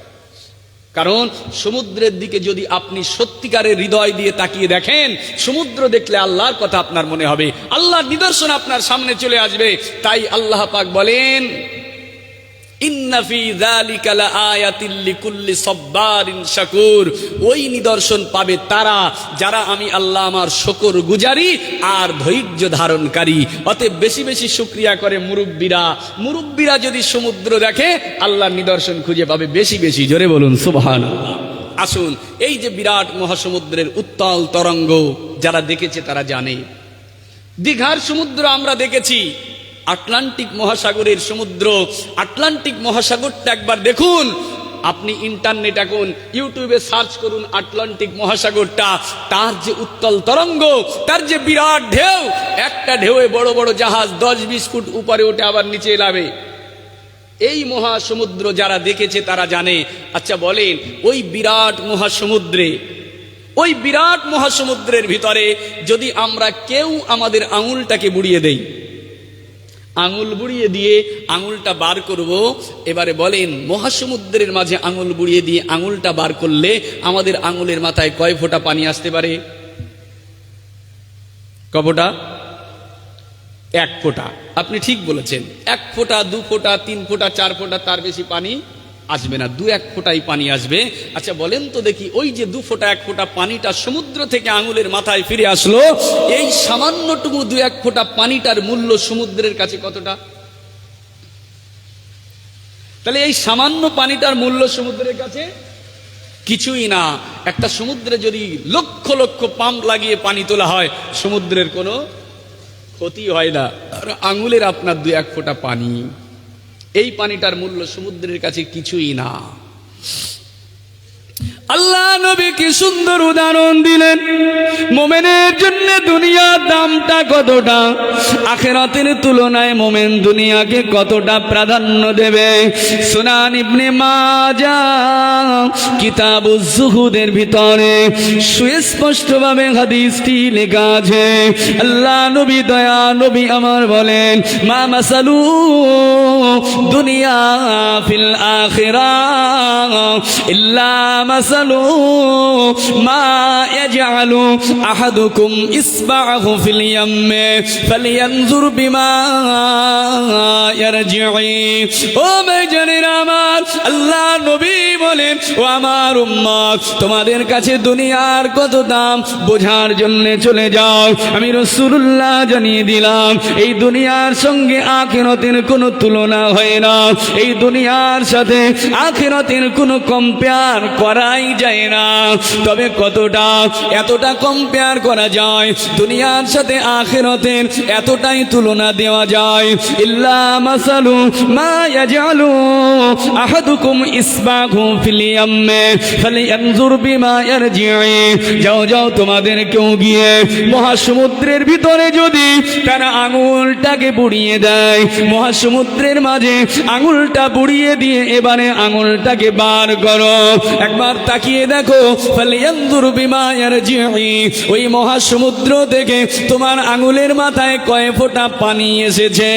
কারণ সমুদ্রের দিকে যদি আপনি সত্যিকারের হৃদয় দিয়ে তাকিয়ে দেখেন, সমুদ্র দেখলে আল্লাহর কথা আপনার মনে হবে, আল্লাহর নিদর্শন আপনার সামনে চলে আসবে। তাই আল্লাহ পাক বলেন, ইন্না ফি যালিকা লাআয়াতিন লিকুল্লি সাব্বারিন শাকুর। ওই নিদর্শন পাবে তারা যারা আমি আল্লাহ আমার শুকরগুজারি আর ধৈর্য ধারণকারী। অতএব বেশি বেশি শুকরিয়া করে মুরব্বীরা। মুরব্বীরা যদি সমুদ্র দেখে আল্লাহর নিদর্শন খুঁজে পাবে বেশি বেশি। জোরে বলুন সুবহানাল্লাহ। আসুন, এই যে বিরাট মহাসমুদ্রের উত্তাল তরঙ্গ যারা দেখেছে তারা জানে। দীঘার সমুদ্র আমরা দেখেছি, আটলান্টিক মহাসাগরের সমুদ্র, আটলান্টিক মহাসাগরটা একবার দেখুন। আপনি ইন্টারনেট এখন ইউটিউবে সার্চ করুন আটলান্টিক মহাসাগরটা, তার যে উত্তাল তরঙ্গ, তার যে বিরাট ঢেউ, একটা ঢেউয়ে বড় বড় জাহাজ 10-20 ফুট উপরে ওঠে আবার নিচে এলাবে। এই মহাসমুদ্র যারা দেখেছে তারা জানে। আচ্ছা বলেন, ওই বিরাট মহাসমুদ্রে, ওই বিরাট মহাসমুদ্রের ভিতরে যদি আমরা কেউ আমাদের আঙুলটাকে বুড়িয়ে দেই, আঙুল বুড়িয়ে দিয়ে আঙুলটা বার করব, এবারে বলেন মহাসমুদ্রের মাঝে আঙুল বুড়িয়ে দিয়ে আঙুলটা বার করলে আমাদের আঙুলের মাথায় কয় ফোঁটা পানি আসতে পারে? ক ফোঁটা? 1 ফোঁটা। আপনি ঠিক বলেছেন, 1 ফোঁটা, 2 ফোঁটা, 3 ফোঁটা, 4 ফোঁটা, তার বেশি পানি আসবে না, 2-1 ফোঁটাই পানি আসবে। আচ্ছা বলেন তো দেখি, ওই যে 2 ফোঁটা 1 ফোঁটা পানিটা সমুদ্র থেকে আঙুলের মাথায় ফিরে আসলো, এই সামান্যটুকু 2-1 ফোঁটা পানিটার মূল্য সমুদ্রের কাছে কতটা? তাহলে এই সামান্য পানিটার মূল্য সমুদ্রের কাছে কিছুই না। একটা সমুদ্রে যদি লক্ষ লক্ষ পাম্প লাগিয়ে পানি তোলা হয়, সমুদ্রের কোনো ক্ষতি হয় না। আর আঙুলের আপনার 2-1 ফোঁটা পানি, এই পানিটার মূল্য সমুদ্রের কাছে কিছুই না। আল্লাহ নবী কি সুন্দর উদাহরণ দিলেন। মোমেনের জন্য দুনিয়ার দাম দামটা কতটা, আখিরাতের তুলনায় মোমেন দুনিয়াকে কতটা প্রাধান্য দেবে। সুনান ইবনে মাজাহ কিতাবুজ জুহুদের ভিতরে সুস্পষ্টভাবে হাদিসটি লেখা আছে। আল্লাহ নবী দয়া নবী আমার বলেন, মা মাসালু দুনিয়া ফিল আখিরাহ ইল্লা মাসালু মা ইয়াজআলু আহাদুকুম ইসবাহু ফিল ইয়াম্মি ফালইয়ানজুর বিমা ইয়ারজিই। ও ভাইজানেরা আমার, আল্লাহ নবী বলেন, ও আমার উম্মত, তোমাদের কাছে দুনিয়ার কত দাম বোঝার জন্য চলে যাও। আমি রাসূলুল্লাহ জানিয়ে দিলাম, এই দুনিয়ার সঙ্গে আখিরাতের কোনো তুলনা হয় না। এই দুনিয়ার সাথে আখিরাতের কোনো কম্পেয়ার করাই যায় না। তবে কতটা, এতটা কম্পেয়ার করা যায়, দুনিয়ার সাথে আখিরাতের এতটাই তুলনা দেওয়া যায়। ইল্লা মাসালু মা ইয়াজআলু আহাদুকুম ইসবাহু ফিল ইয়াম্মি ফালইয়ানজুর বিমা ইয়ারজিই। যাও যাও, তোমাদের কেউ গিয়ে মহাসমুদ্রের ভিতরে যদি তারা আঙুলটাকে বুড়িয়ে দেয়, মহাসমুদ্রের মাঝে আঙুলটা বুড়িয়ে দিয়ে এবারে আঙুলটাকে বার করো, একবার তাকিয়ে দেখো, ফালইয়ানজুর বিমা ইয়ারজিই, ওই মহাসমুদ্র থেকে তোমার আঙুলের মাথায় কয় ফোঁটা পানি এসেছে।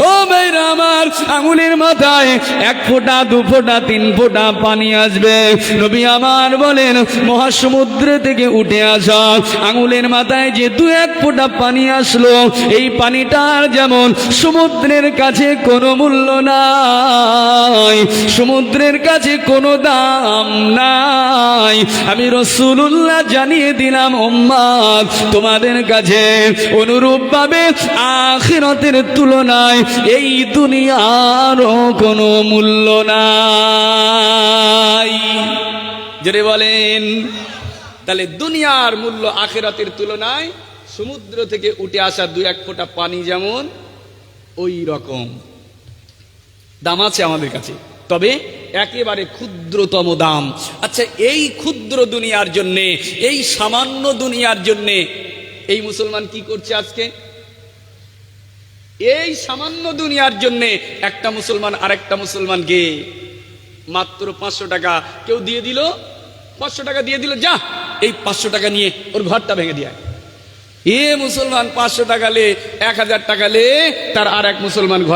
ও ভাইরা আমার, আঙুলের মাথায় 1 ফোঁটা 2 ফোঁটা 3 ফোঁটা পানি আসবে। নবী আমার বলেন, মহাসমুদ্র থেকে উঠে আসা আঙুলের মাথায় যে 2-1 ফোঁটা পানি আসলো, এই পানিটার যেমন সমুদ্রের কাছে কোনো মূল্য নাই, সমুদ্রের কাছে কোনো দাম নাই। আমি রাসূলুল্লাহ জানিয়ে দিলাম, উম্মত, তোমাদের কাছে অনুরূপভাবে আখিরাতের তুলনায় এই দুনিয়ারও কোনো মূল্য নাই। জোরে বলেন। তাহলে দুনিয়ার মূল্য আখিরাতের তুলনায় সমুদ্র থেকে উঠে আসা 2-1 ফোঁটা পানি যেমন, ওই রকম দাম আছে আমাদের কাছে, তবে একেবারে ক্ষুদ্রতম দাম। আচ্ছা, এই ক্ষুদ্র দুনিয়ার জন্যে, এই সামান্য দুনিয়ার জন্যে এই মুসলমান কি করছে আজকে? এই সামান্য দুনিয়ার জন্যে একটা মুসলমান আরেকটা মুসলমানকে মাত্র 500 টাকা কেউ দিয়ে দিল, 500 টাকা দিয়ে দিল, যা এই 500 টাকা নিয়ে ওর ঘরটা ভেঙে দিয়ে। এ মুসলমান 500 টাকা লে, 1000 টাকা লে, তার আর এক মুসলমানের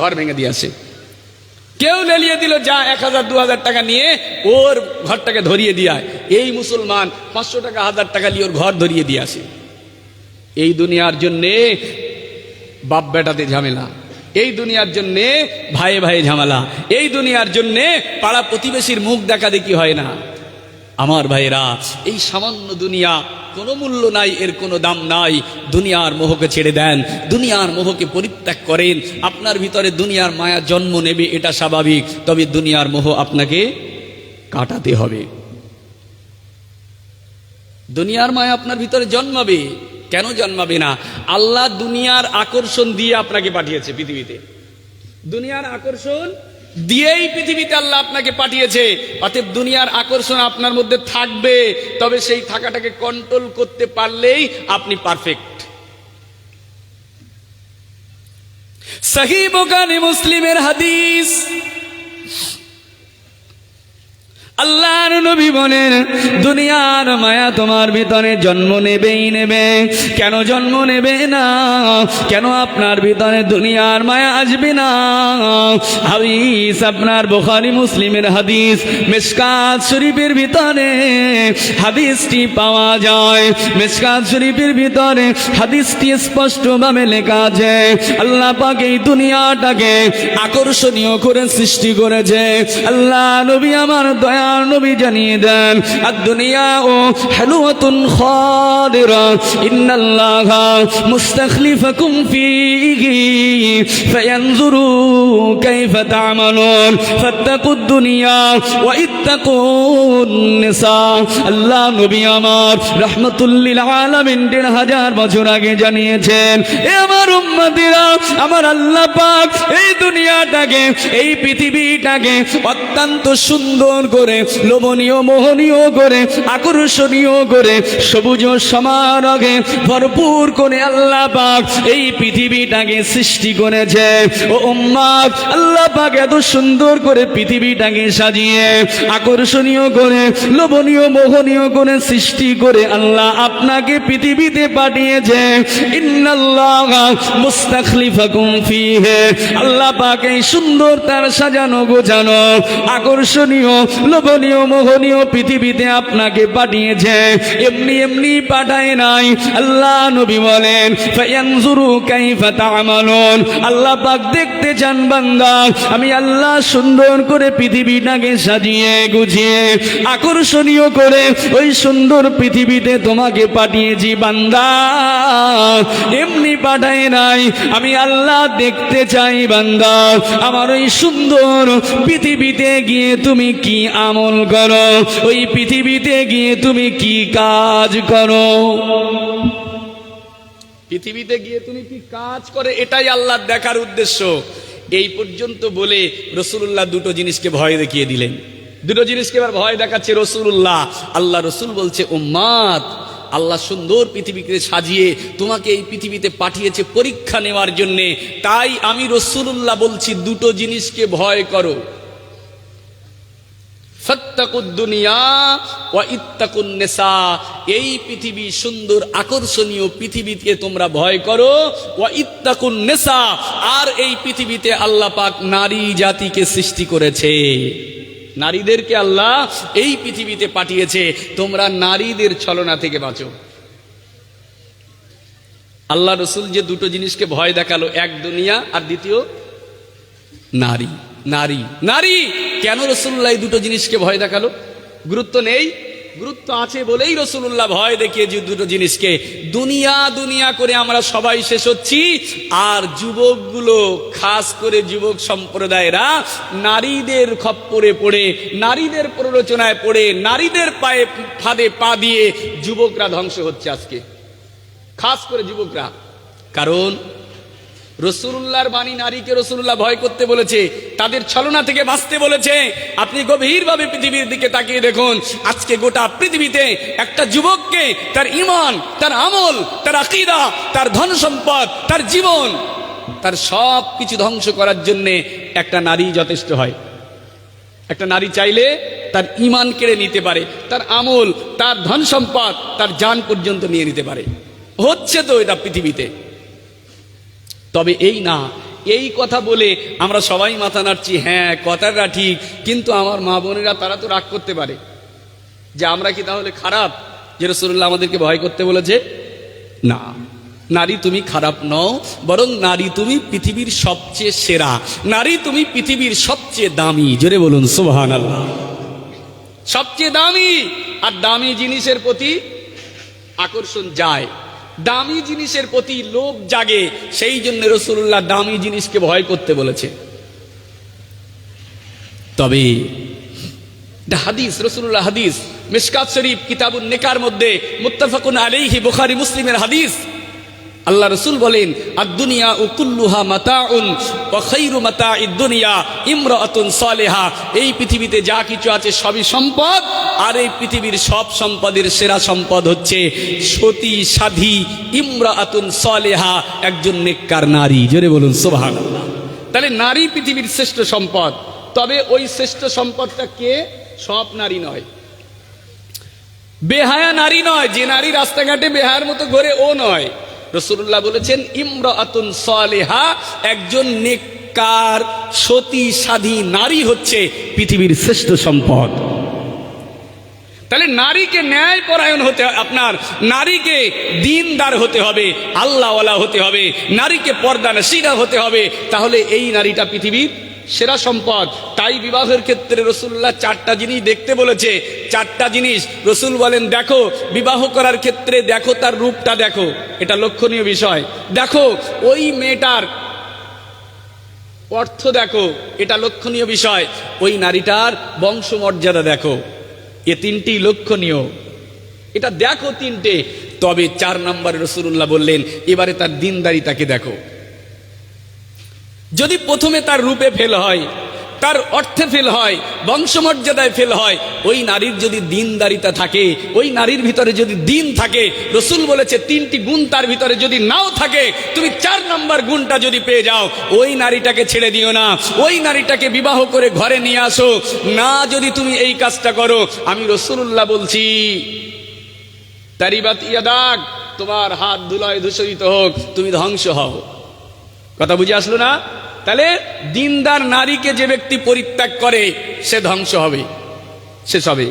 ঘর ভেঙে দিয়ে আসে। কেউ লেলিয়ে দিল, যা 1000-2000 টাকা নিয়ে ওর ঘরটাকে ধরিয়ে দিয়ে। এই মুসলমান 500 টাকা 1000 টাকা নিয়ে ওর ঘর ধরিয়ে দিয়ে আসে। এই দুনিয়ার জন্যে বাপ বেটাতে ঝামেলা, এই দুনিয়ার জন্যে ভাইয়ে ভাইয়ে ঝামেলা, এই দুনিয়ার জন্যে পাড়া প্রতিবেশীর মুখ দেখা দেখি হয় না। আমার ভাইরা, এই সামান্য দুনিয়া কোনো মূল্য নাই, এর কোনো দাম নাই। দুনিয়ার মোহকে ছেড়ে দেন, দুনিয়ার মোহকে পরিত্যাগ করেন। আপনার ভিতরে দুনিয়ার মায়া জন্ম নেবে, এটা স্বাভাবিক, তবে দুনিয়ার মোহ আপনাকে কাটাতে হবে। দুনিয়ার মায়া আপনার ভিতরে জন্মাবে, কেন জন্মাবে না? আল্লাহ দুনিয়ার আকর্ষণ দিয়ে আপনাকে পাঠিয়েছে পৃথিবীতে, দুনিয়ার আকর্ষণ দিয়েই পৃথিবীতে আল্লাহ আপনাকে পাঠিয়েছে। অতএব দুনিয়ার আকর্ষণ আপনার মধ্যে থাকবে, তবে সেই থাকাটাকে কন্ট্রোল করতে পারলেই আপনি পারফেক্ট। সহিহ বুখারী মুসলিমের হাদিস, আল্লাহর নবী বলেন, দুনিয়ার মায়া তোমার ভিতরে জন্ম নেবেই নেবে। কেন জন্ম নেবে না? কেন আপনার ভিতরে দুনিয়ার মায়া আসবে না? হাদিস আপনার বুখারী মুসলিমের হাদিস, মিশকাত শরীফের ভিতরে হাদিসটি পাওয়া যায়। মিশকাত শরীফের ভিতরে হাদিসটি স্পষ্টভাবে লেখা আছে, আল্লাহ পাক এই দুনিয়াটাকে আকর্ষণীয় করে সৃষ্টি করেছে। আল্লাহ নবী আমার দয়া নবী জানিয়ে দেন, আদ-দুনিয়া ও হালওয়াতুন খাদিরা ইন্নাল্লাহা মুস্তাখলিফাকুম ফীহি ফায়ানজুরু কাইফা তা'মালুন ফাত্তাকুদ দুনিয়া ওয়া ইত্তাকুন নিসা। আল্লাহ নবী আমার রাহমাতুল লিল আলামিন ১৫০০ বছর আগে জানিয়েছেন, এ আমার উম্মতিরা, আমার আল্লাহ পাক এই দুনিয়াটাকে, এই পৃথিবীটাকে অত্যন্ত সুন্দর করে লোভনীয় মোহনীয় করে আকর্ষণীয় করে সবুজ সমারোহে ভরপুর করে আল্লাহ পাক এই পৃথিবীটাকে সৃষ্টি করেছে। ও উম্মাত, আল্লাহ পাক এত সুন্দর করে পৃথিবীটাকে সাজিয়ে আকর্ষণীয় করে লোভনীয় মোহনীয় করে সৃষ্টি করে আল্লাহ আপনাকে পৃথিবীতে পাঠিয়েছে। ইন্নাল্লাহা মুস্তাখলিফাকুম ফীহি, আল্লাহ পাক এই সুন্দর তার সাজানো গোছানো আকর্ষণীয় লোভনীয় মোহনীয় পৃথিবীতে আপনাকে পাঠিয়েছে। এমনি এমনি পাঠায় নাই। আল্লাহ নবী বলেন ফায়ানজুরু কাইফা তা'মালুন, আল্লাহ পাক দেখতে চান বান্দা আমি আল্লাহ সুন্দর করে পৃথিবীটাকে সাজিয়ে গুছিয়ে আকর্ষণীয় করে ওই সুন্দর পৃথিবীতে তোমাকে পাঠিয়েছি বান্দা, এমনি পাঠায় নাই। আমি আল্লাহ দেখতে চাই বান্দা আমার ওই সুন্দর পৃথিবীতে গিয়ে তুমি কি আমল করো, ওই পৃথিবীতে গিয়ে তুমি কি কাজ করো, পৃথিবীতে গিয়ে তুমি কি কাজ করে, এটাই আল্লাহ দেখার উদ্দেশ্য। এই পর্যন্ত বলে রাসূলুল্লাহ দুটো জিনিসকে ভয় দেখিয়ে দিলেন। দুটো জিনিসকে এবার ভয় দেখাচ্ছে রাসূলুল্লাহ। আল্লাহ রাসূল বলছে উম্মাত, আল্লাহ সুন্দর পৃথিবীকে সাজিয়ে তোমাকে এই পৃথিবীতে পাঠিয়েছে পরীক্ষা নেওয়ার জন্যে। তাই আমি রাসূলুল্লাহ বলছি দুটো জিনিসকে ভয় করো। ফাত্তাকুদ দুনিয়া ওয়া ইত্তাকুন নিসা, এই পৃথিবী সুন্দর আকর্ষণীয় পৃথিবীতে তোমরা ভয় করো। ওয়া ইত্তাকুন নিসা, আর এই পৃথিবীতে আল্লাহ পাক নারী জাতিকে সৃষ্টি করেছে, নারীদেরকে আল্লাহ এই পৃথিবীতে পাঠিয়েছে, তোমরা নারীদের ছলনা থেকে বাঁচো। আল্লাহ রসুল যে দুটো জিনিসকে ভয় দেখালো, এক দুনিয়া আর দ্বিতীয় নারী। নারী নারী কেন রাসূলুল্লাহ এই দুটো জিনিসকে ভয় দেখালো? গুরুত্ব নেই? গুরুত্ব আছে বলেই রাসূলুল্লাহ ভয় দেখিয়ে যে দুটো জিনিসকে। দুনিয়া দুনিয়া করে আমরা সবাই শেষ হচ্ছি, আর যুবকগুলো খাস করে যুবক সম্প্রদায়েরা নারীদের খপ্পরে পড়ে, নারীদের প্ররোচনায় পড়ে, নারীদের পায়ে ফাঁদে পা দিয়ে যুবকরা ধ্বংস হচ্ছে আজকে, খাস করে যুবকরা। কারণ রাসূলুল্লাহর বাণী নারীকে রাসূলুল্লাহ ভয় করতে বলেছে, তাদের ছলনা থেকে বাঁচতে বলেছে। আপনি গভীরভাবে পৃথিবীর দিকে তাকিয়ে দেখুন, আজকে গোটা পৃথিবীতে একটা যুবককে তার ঈমান, তার আমল, তার আকীদা, তার ধন সম্পদ, তার জীবন, তার সব কিছু ধ্বংস করার জন্যে একটা নারী যথেষ্ট হয়। একটা নারী চাইলে তার ঈমান কেড়ে নিতে পারে, তার আমল, তার ধন সম্পদ, তার জান পর্যন্ত নিয়ে নিতে পারে। হচ্ছে তো এটা পৃথিবীতে। তবে এই না, এই কথা বলে আমরা সবাই মাথা নাড়ছি, হ্যাঁ কথাটা ঠিক, কিন্তু আমার মা বোনেরা তারা তো রাগ করতে পারে যে আমরা কি তাহলে খারাপ যে রাসূলুল্লাহ আমাদেরকে ভয় করতে বলেছে? না, নারী তুমি খারাপ নও, বরং নারী তুমি পৃথিবীর সবচেয়ে সেরা, নারী তুমি পৃথিবীর সবচেয়ে দামি। জোরে বলুন সুবহানাল্লাহ। সবচেয়ে দামি, আর দামি জিনিসের প্রতি আকর্ষণ যায়, দামি জিনিসের প্রতি লোভ জাগে, সেই জন্য রাসূলুল্লাহ দামি জিনিসকে ভয় করতে বলেছে। তবে হাদিস, রাসূলুল্লাহ হাদিস, মিশকাত শরীফ কিতাবুন নিকার মধ্যে মুত্তাফাকুন আলাইহি, বুখারী মুসলিমের হাদিস, আল্লাহ রসুল বলেন আদ-দুনিয়া কুল্লুহা মাতাউন ওয়া খায়রু মাতাইদ দুনিয়া ইমরাআতুন সালিহা, এই পৃথিবীতে যা কিছু আছে সবই সম্পদ, আর এই পৃথিবীর সব সম্পদের সেরা সম্পদ হচ্ছে সতী সাধী ইমরাআতুন সালিহা, একজন নেককার নারী। জোরে বলুন সুবহানাল্লাহ। তাহলে নারী পৃথিবীর শ্রেষ্ঠ সম্পদ। তবে ওই শ্রেষ্ঠ সম্পদটা কে? সব নারী নয়, বেহায়া নারী নয়, যে নারী রাস্তাঘাটে বেহায়ার মতো ঘোরে ও নয়। রাসূলুল্লাহ বলেছেন ইমরাআতুন সালিহা, একজন নেককার সতী সাধী নারী হচ্ছে পৃথিবীর শ্রেষ্ঠ সম্পদ। তাহলে নারীকে ন্যায়পরায়ণ হতে, আপনার নারীকে দ্বীনদার হতে হবে, আল্লাহওয়ালা হতে হবে, নারীকে পর্দানশীলা হতে হবে, তাহলে এই নারীটা পৃথিবীর সেরা সম্পদ। তাই বিবাহের ক্ষেত্রে রাসূলুল্লাহ চারটা জিনিস দেখতে বলেছে। চারটা জিনিস রাসূল বলেন, দেখো বিবাহ করার ক্ষেত্রে দেখো তার রূপটা দেখো, এটা লক্ষণীয় বিষয়। দেখো ওই মেয়েটার অর্থ দেখো, এটা লক্ষণীয় বিষয়। ওই নারীটার বংশমর্যাদা দেখো, এ তিনটি লক্ষণীয়, এটা দেখো তিনটে। তবে 4 নম্বরে রাসূলুল্লাহ বললেন এবারে তার দ্বীনদারিতাকে দেখো। যদি প্রথমে তার রূপে ফেল হয়, তার অর্থে ফেল হয়, বংশমর্যাদায় ফেল হয়, ওই নারীর যদি দিনদারিতা থাকে, ওই নারীর ভিতরে যদি দিন থাকে, রসুল বলেছে 3টি গুণ তার ভিতরে যদি নাও থাকে, তুমি 4 নম্বর গুণটা যদি পেয়ে যাও, ওই নারীটাকে ছেড়ে দিও না, ওই নারীটাকে বিবাহ করে ঘরে নিয়ে আসো না। যদি তুমি এই কাজটা করো, আমি রাসূলুল্লাহ বলছি, তারিবাত ইয়াদাক, তোমার হাত ধুলায় ধূসরিত হোক, তুমি ধ্বংস হও। কথা বুঝে আসলো না? তাহলে দিনদার নারীকে যে ব্যক্তি পরিত্যাগ করে সে ধ্বংস হবে, শেষ হবে।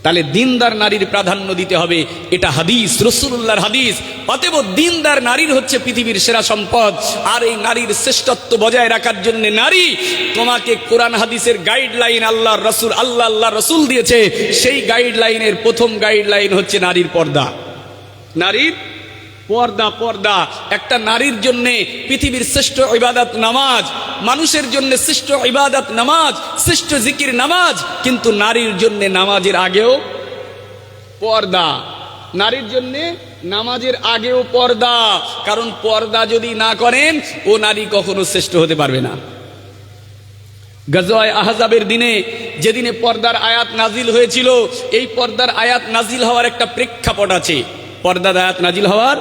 তাহলে দিনদার নারীর প্রাধান্য দিতে হবে, এটা হাদিস, রাসূলুল্লাহর হাদিস। অতএব দিনদার নারীর হচ্ছে পৃথিবীর সেরা সম্পদ। আর এই নারীর শ্রেষ্ঠত্ব বজায় রাখার জন্য নারী তোমাকে কোরআন হাদিসের গাইডলাইন আল্লাহর রাসূল দিয়েছে। সেই গাইডলাইনের প্রথম গাইডলাইন হচ্ছে নারীর পর্দা। নারীর পর্দা, পর্দা। একটা নারীর জন্য পৃথিবীর শ্রেষ্ঠ ইবাদত নামাজ, মানুষের জন্য শ্রেষ্ঠ ইবাদত নামাজ, শ্রেষ্ঠ জিকির নামাজ, কিন্তু নারীর জন্য নামাজের আগেও পর্দা। নারীর জন্য নামাজের আগেও পর্দা, কারণ পর্দা যদি না করেন ও নারী কখনো শ্রেষ্ঠ হতে পারবে না। গজওয়ায়ে আহজাবের দিনে যেদিনে পর্দার আয়াত নাজিল হয়েছিল, এই পর্দার আয়াত নাজিল হওয়ার একটা প্রেক্ষাপট আছে, পর্দার আয়াত নাজিল হওয়ার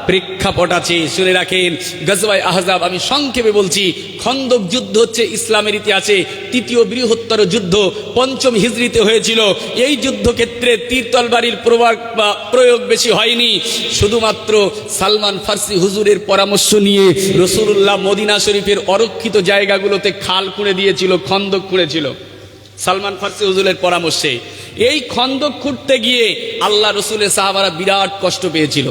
প্রেক্ষাপট আছে, শুনে রাখেন। গজওয়ায়ে আহজাব, আমি সংক্ষেপে বলছি, খন্দক যুদ্ধ হচ্ছে ইসলামের ইতিহাসে ৩য় বৃহত্তর যুদ্ধ, ৫ম হিজরিতে হয়েছিল। এই যুদ্ধক্ষেত্রে তীর তলবারির প্রয়োগ বেশি হয়নি, শুধুমাত্র সালমান ফার্সি হুজুরের পরামর্শ নিয়ে রাসূলুল্লাহ মদিনা শরীফের অরক্ষিত জায়গাগুলোতে খাল খুঁড়ে দিয়েছিল, খন্দক খুঁড়েছিল সালমান ফার্সি হুজুরের পরামর্শে। এই খন্দক খুঁড়তে গিয়ে আল্লাহ রসুলের সাহাবারা বিরাট কষ্ট পেয়েছিল,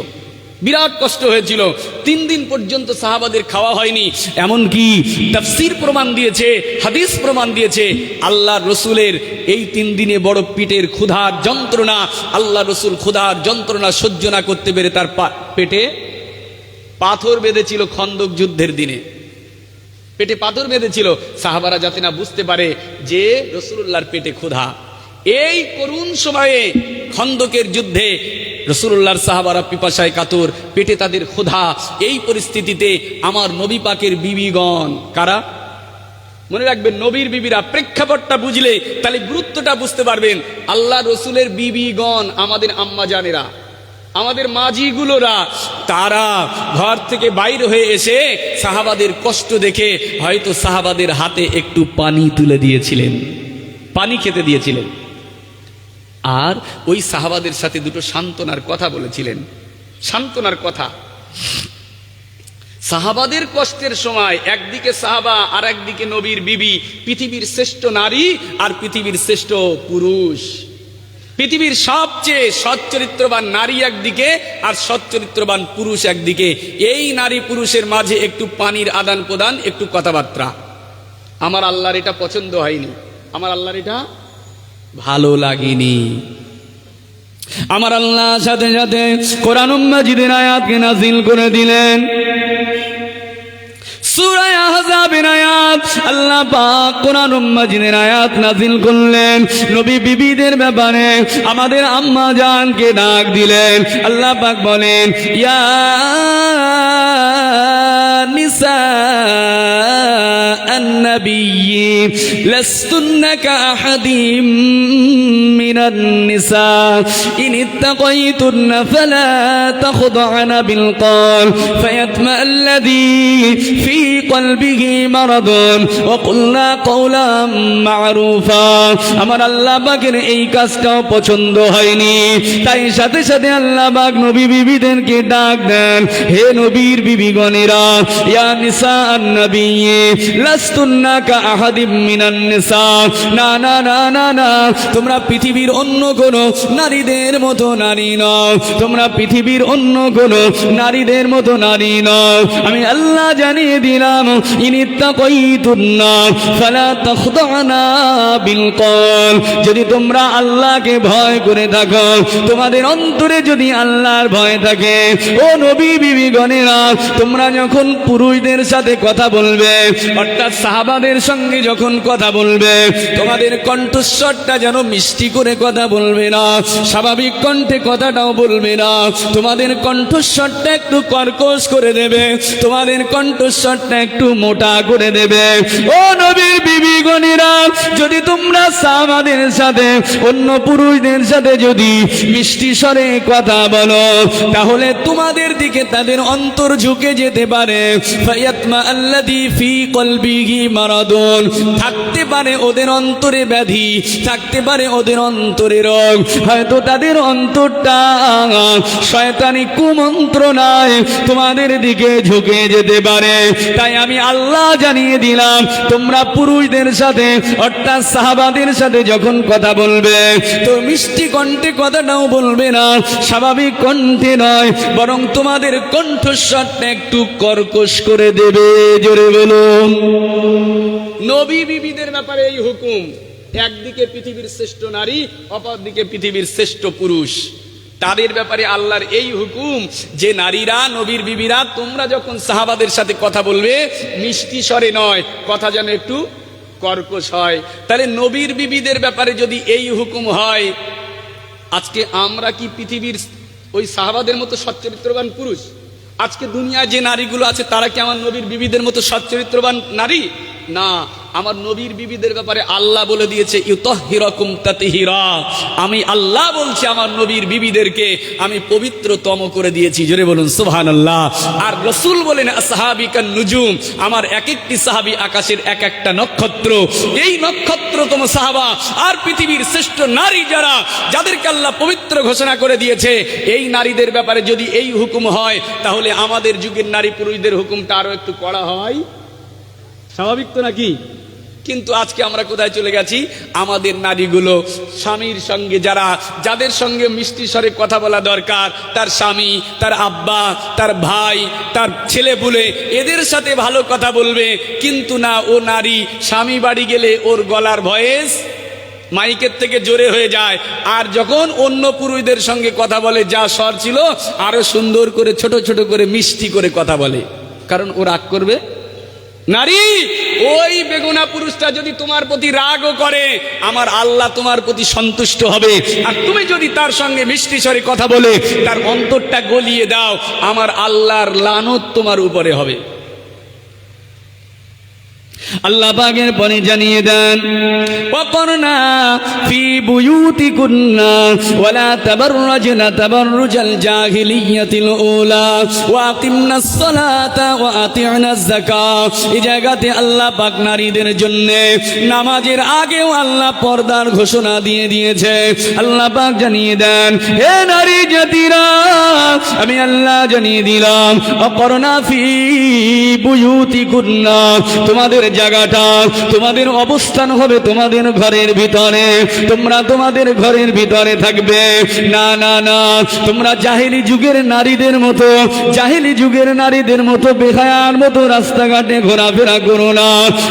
বিরাট কষ্ট হয়েছিল। 3 দিন পর্যন্ত সাহাবাদের খাওয়া হয়নি। এমনকি তাফসীর প্রমাণ দিয়েছে, হাদিস প্রমাণ দিয়েছে, আল্লাহ রসুলের এই 3 দিনে বড় পিঠের ক্ষুধার যন্ত্রণা, আল্লাহ রসুল ক্ষুধার যন্ত্রণা সহ্য না করতে পেরে তার পেটে পাথর বেঁধেছিল। খন্দক যুদ্ধের দিনে পেটে পাথর বেঁধেছিল, সাহাবারা যাতে না বুঝতে পারে যে রাসূলুল্লাহর পেটে ক্ষুধা। এই করুণ সময়ে খন্দকের যুদ্ধে রাসূলুল্লাহর সাহাবারা পিপাসায় কাতর, পেটে তাদের ক্ষুধা। এই পরিস্থিতিতে আমার নবী পাকের বিবিগণ, কারা? মনে রাখবেন, নবীর বিবিরা। প্রেক্ষাপটটা বুঝলে তাহলে গুরুত্বটা বুঝতে পারবেন। আল্লাহ রসুলের বিবিগণ, আমাদের আম্মা জানেরা, আমাদের মাঝিগুলোরা, তারা ঘর থেকে বাইর হয়ে এসে সাহাবাদের কষ্ট দেখে হয়তো সাহাবাদের হাতে একটু পানি তুলে দিয়েছিলেন, পানি খেতে দিয়েছিলেন, আর ওই সাহাবাদের সাথে দুটো সান্ত্বনার কথা বলেছিলেন। সান্ত্বনার কথা, সাহাবাদের কষ্টের সময় একদিকে সাহাবা আর একদিকে নবীর বিবি, পৃথিবীর শ্রেষ্ঠ নারী আর পৃথিবীর শ্রেষ্ঠ পুরুষ। পৃথিবীর সবচেয়ে সচ্চরিত্রবান নারী একদিকে আর সচ্চরিত্রবান পুরুষ একদিকে। এই নারী পুরুষের মাঝে একটু পানির আদান প্রদান, একটু কথাবার্তা। আমার আল্লাহর এটা পছন্দ হয়নি, আমার আল্লাহর এটা ভালো লাগেনি। আমার আল্লাহ সাথে সাথে কোরআন মাজিদের আয়াতকে নাযিল করে দিলেন। সূরা আহজাবের আয়াত, আল্লাহ পাক কোরআন মাজিদের আয়াত নাযিল করলেন। নবী বিবিদের ব্যাপারে আমাদের আম্মা জানকে ডাক দিলেন। আল্লাহ পাক বলেন, ইয়া নিসা النبي لستن كأحد من النساء إن اتقيتن فلا تخضعن بالقول فيطمع الذي في قلبه مرض وقلنا قولا معروفا। আমার আল্লাহ পাকের এই কাজটাও পছন্দ হয়নি, তাই সাথে সাথে আল্লাহ পাক নবী বিবিদেরকে ডাক দেন, হে নবীর বিবিগণেরা, ইয়া নিসা আন-নবী লাস্তুন্না কাআহাদিম মিনান নিসা, না না না না না, তোমরা পৃথিবীর অন্য কোন নারীদের মতো নারী নও, তোমরা পৃথিবীর অন্য কোন নারীদের মতো নারী নও। আমি আল্লাহ জানিয়ে দিলাম, ইনিত্তাকাইতুন্না ফালা তাখদানা বিল কওল, যদি তোমরা আল্লাহকে ভয় করে থাকো, তোমাদের অন্তরে যদি আল্লাহর ভয় থাকে, ও নবী বিবিগণেরা, তোমরা যখন পুরুষদের সাথে কথা বলবে, অর্থাৎ সাহাবাদের সঙ্গে যখন কথা কথা বলবে তোমাদের কণ্ঠস্বরটা যেন মিষ্টি করে কথা বলবে না, স্বাভাবিক কণ্ঠে কথাটাও বলবে না, তোমাদের কণ্ঠস্বরটা একটু কর্কশ করে দেবে, তোমাদের কণ্ঠস্বরটা একটু মোটা করে দেবে। ও নবীর বিবিগণেরা, যদি তোমরা সাহাবাদের সাথে অন্য পুরুষদের সাথে যদি মিষ্টি স্বরে কথা বলো, তাহলে তোমাদের দিকে তাদের অন্তর ঝুঁকে যেতে পারে। ফায়াতমা আল্লাযী ফী কলবিহি মারাদুন, থাকতে পারে ওদের অন্তরে ব্যাধি, থাকতে পারে ওদের অন্তরে রোগ, হয়তো তাদের অন্তরটা শয়তানি কুমন্ত্রণায় তোমাদের দিকে ঝুঁকে যেতে পারে। তাই আমি আল্লাহ জানিয়ে দিলাম, তোমরা পুরুষদের সাথে অর্থাৎ সাহাবাদের সাথে যখন কথা বলবে তো মিষ্টি কণ্ঠে কথাটাও বলবে না, স্বাভাবিক কণ্ঠে নয়, বরং তোমাদের কণ্ঠস্বরটা একটু কর্কশ করে দেবে। জোরে বলুন। নবী বিবিদের ব্যাপারে এই হুকুম, একদিকে পৃথিবীর শ্রেষ্ঠ নারী, অপরদিকে পৃথিবীর শ্রেষ্ঠ পুরুষ, তাদের ব্যাপারে আল্লাহর এই হুকুম যে নারীরা নবীর বিবিরা তোমরা যখন সাহাবাদের সাথে কথা বলবে মিষ্টি স্বরে নয়, কথা যেন একটু কর্কশ হয়। তাহলে নবীর বিবিদের ব্যাপারে যদি এই হুকুম হয়, আজকে আমরা কি পৃথিবীর ওই সাহাবাদের মতো সচ্চরিত্রবান পুরুষ? আজকে দুনিয়ায় যে নারীগুলো আছে তারা কি আমার নবীর বিবিদের মতো সচ্চরিত্রবান নারী? না, আমার নবীর বিবিদের ব্যাপারে আল্লাহ বলে দিয়েছে ইউতাহহিরাকুম তাতহীরা, আমি আল্লাহ বলছি আমার নবীর বিবিদেরকে আমি পবিত্রতম করে দিয়েছি। জোরে বলুন সুবহানাল্লাহ। আর রাসূল বলেন আসহাবিকান নুজুম, আমার এক একটি সাহাবী আকাশের এক একটা নক্ষত্র, এই নক্ষত্রতম সাহাবা আর পৃথিবীর শ্রেষ্ঠ নারী যারা, যাদেরকে আল্লাহ পবিত্র ঘোষণা করে দিয়েছে, এই নারীদের ব্যাপারে যদি এই হুকুম হয়, তাহলে আমাদের যুগের নারী পুরুষদের হুকুমটা আরো একটু কড়া হয়, স্বাভাবিক তো নাকি? কিন্তু আজকে আমরা কোথায় চলে গেছি? আমাদের নারীগুলো স্বামীর সঙ্গে যাদের সঙ্গে মিষ্টি স্বরে কথা বলা দরকার, তার স্বামী, তার আব্বা, তার ভাই, তার ছেলে পুলে, এদের সাথে ভালো কথা বলবে, কিন্তু না, ও নারী স্বামী বাড়ি গেলে ওর গলার ভয়েস মাইকের থেকে জোরে হয়ে যায়, আর যখন অন্য পুরুষদের সঙ্গে কথা বলে যা স্বর ছিল আরো সুন্দর করে ছোট ছোট করে মিষ্টি করে কথা বলে, কারণ ও রাগ করবে। নারী, ওই বেগুনা পুরুষটা যদি তোমার প্রতি রাগও করে, আমার আল্লাহ তোমার প্রতি সন্তুষ্ট হবে। আর তুমি যদি তার সঙ্গে মিষ্টি স্বরে কথা বলে তার অন্তরটা গলিয়ে দাও, আমার আল্লাহর লানত তোমার উপরে হবে। আল্লাহ পাকের পরে জানিয়ে দেন, ওয়াকরনা ফি বুয়ুতিকুন্না ওয়ালা তাবাররাজনা তাবাররুজাল জাহিলিয়াতিল উলা ওয়া আকিমনাস সালাতা ওয়া আতি'নাজ যাকাত। এই জায়গাতে আল্লাহ পাক নারীদের জন্য নামাজের আগেও আল্লাহ পর্দার ঘোষণা দিয়ে দিয়েছে। আল্লাহ পাক জানিয়ে দেন, হে নারী জাতিরা, আমি আল্লাহ জানিয়ে দিলাম, ওয়াকরনা ফি বুয়ুতিকুন্না, তোমাদের জায়গাটা, তোমাদের অবস্থান হবে তোমাদের ঘরের ভিতরে, তোমরা তোমাদের ঘরের ভিতরে থাকবে। না না না, তোমরা জাহেলি যুগের নারীদের মতো, জাহেলি যুগের নারীদের মতো বেহায়ার মতো রাস্তাঘাটে ঘোরাফেরা করো না।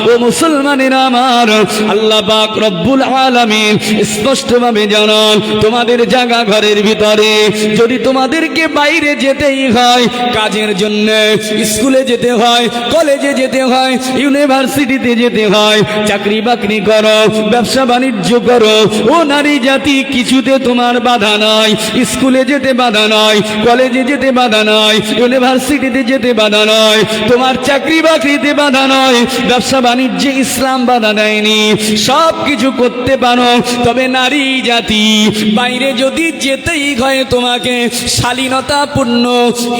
ও মুসলমানেরা আমার, আল্লাহ পাক রব্বুল আলামিন স্পষ্টভাবে জানান, তোমাদের জায়গা ঘরের ভিতরে। যদি তোমাদেরকে বাইরে যেতেই হয় কাজের জন্য, স্কুলে যেতে হয়, কলেজে যেতে হয়, ইউনিভার্সিটিতে যেতে হয়, চাকরি বাকরি করো, ব্যবসা বাণিজ্য করো, ও নারী জাতি কিছুতে তোমার বাধা নাই। স্কুলে যেতে বাধা নাই, কলেজে যেতে বাধা নাই, ইউনিভার্সিটিতে যেতে বাধা নাই, তোমার চাকরি বাকরিতে বাধা নয়, ব্যবসা বাণিজ্যে ইসলাম বাধা দেয়নি, সব কিছু করতে পারো। তবে নারী জাতি বাইরে যদি যেতেই হয় তোমাকে শালীনতাপূর্ণ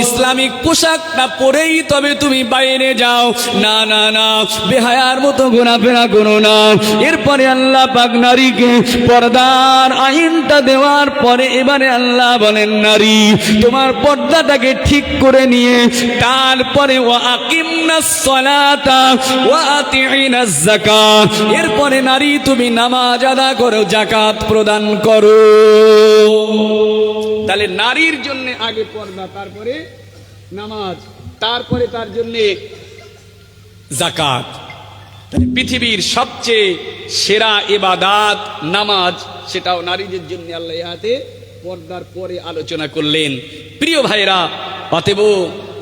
ইসলামিক পোশাকটা পরেই তবে তুমি বাইরে যাও। না না না, বেহায়ার মতো ঘোরাফেরা করো না। এরপরে আল্লাহ পাক নারীকে পর্দার আইনটা দেওয়ার পরে এবারে আল্লাহ বলেন, নারী তোমার পর্দাটাকে ঠিক করে নিয়ে তারপরে ওয়া আকিমনাস সালাতা ওয়া আতি'নাজ যাকাত, এরপরে নারী তুমি নামাজ আদা করো, যাকাত প্রদান করো। তাহলে নারীর জন্য আগে পর্দা, তারপরে নামাজ, তারপরে তার জন্য যাকাত। পৃথিবীর সবচেয়ে সেরা ইবাদত নামাজ, সেটাও নারীদের জন্য আল্লাহ ইহাতে পর্দার পরে আলোচনা করলেন। প্রিয় ভাইরা, অতএব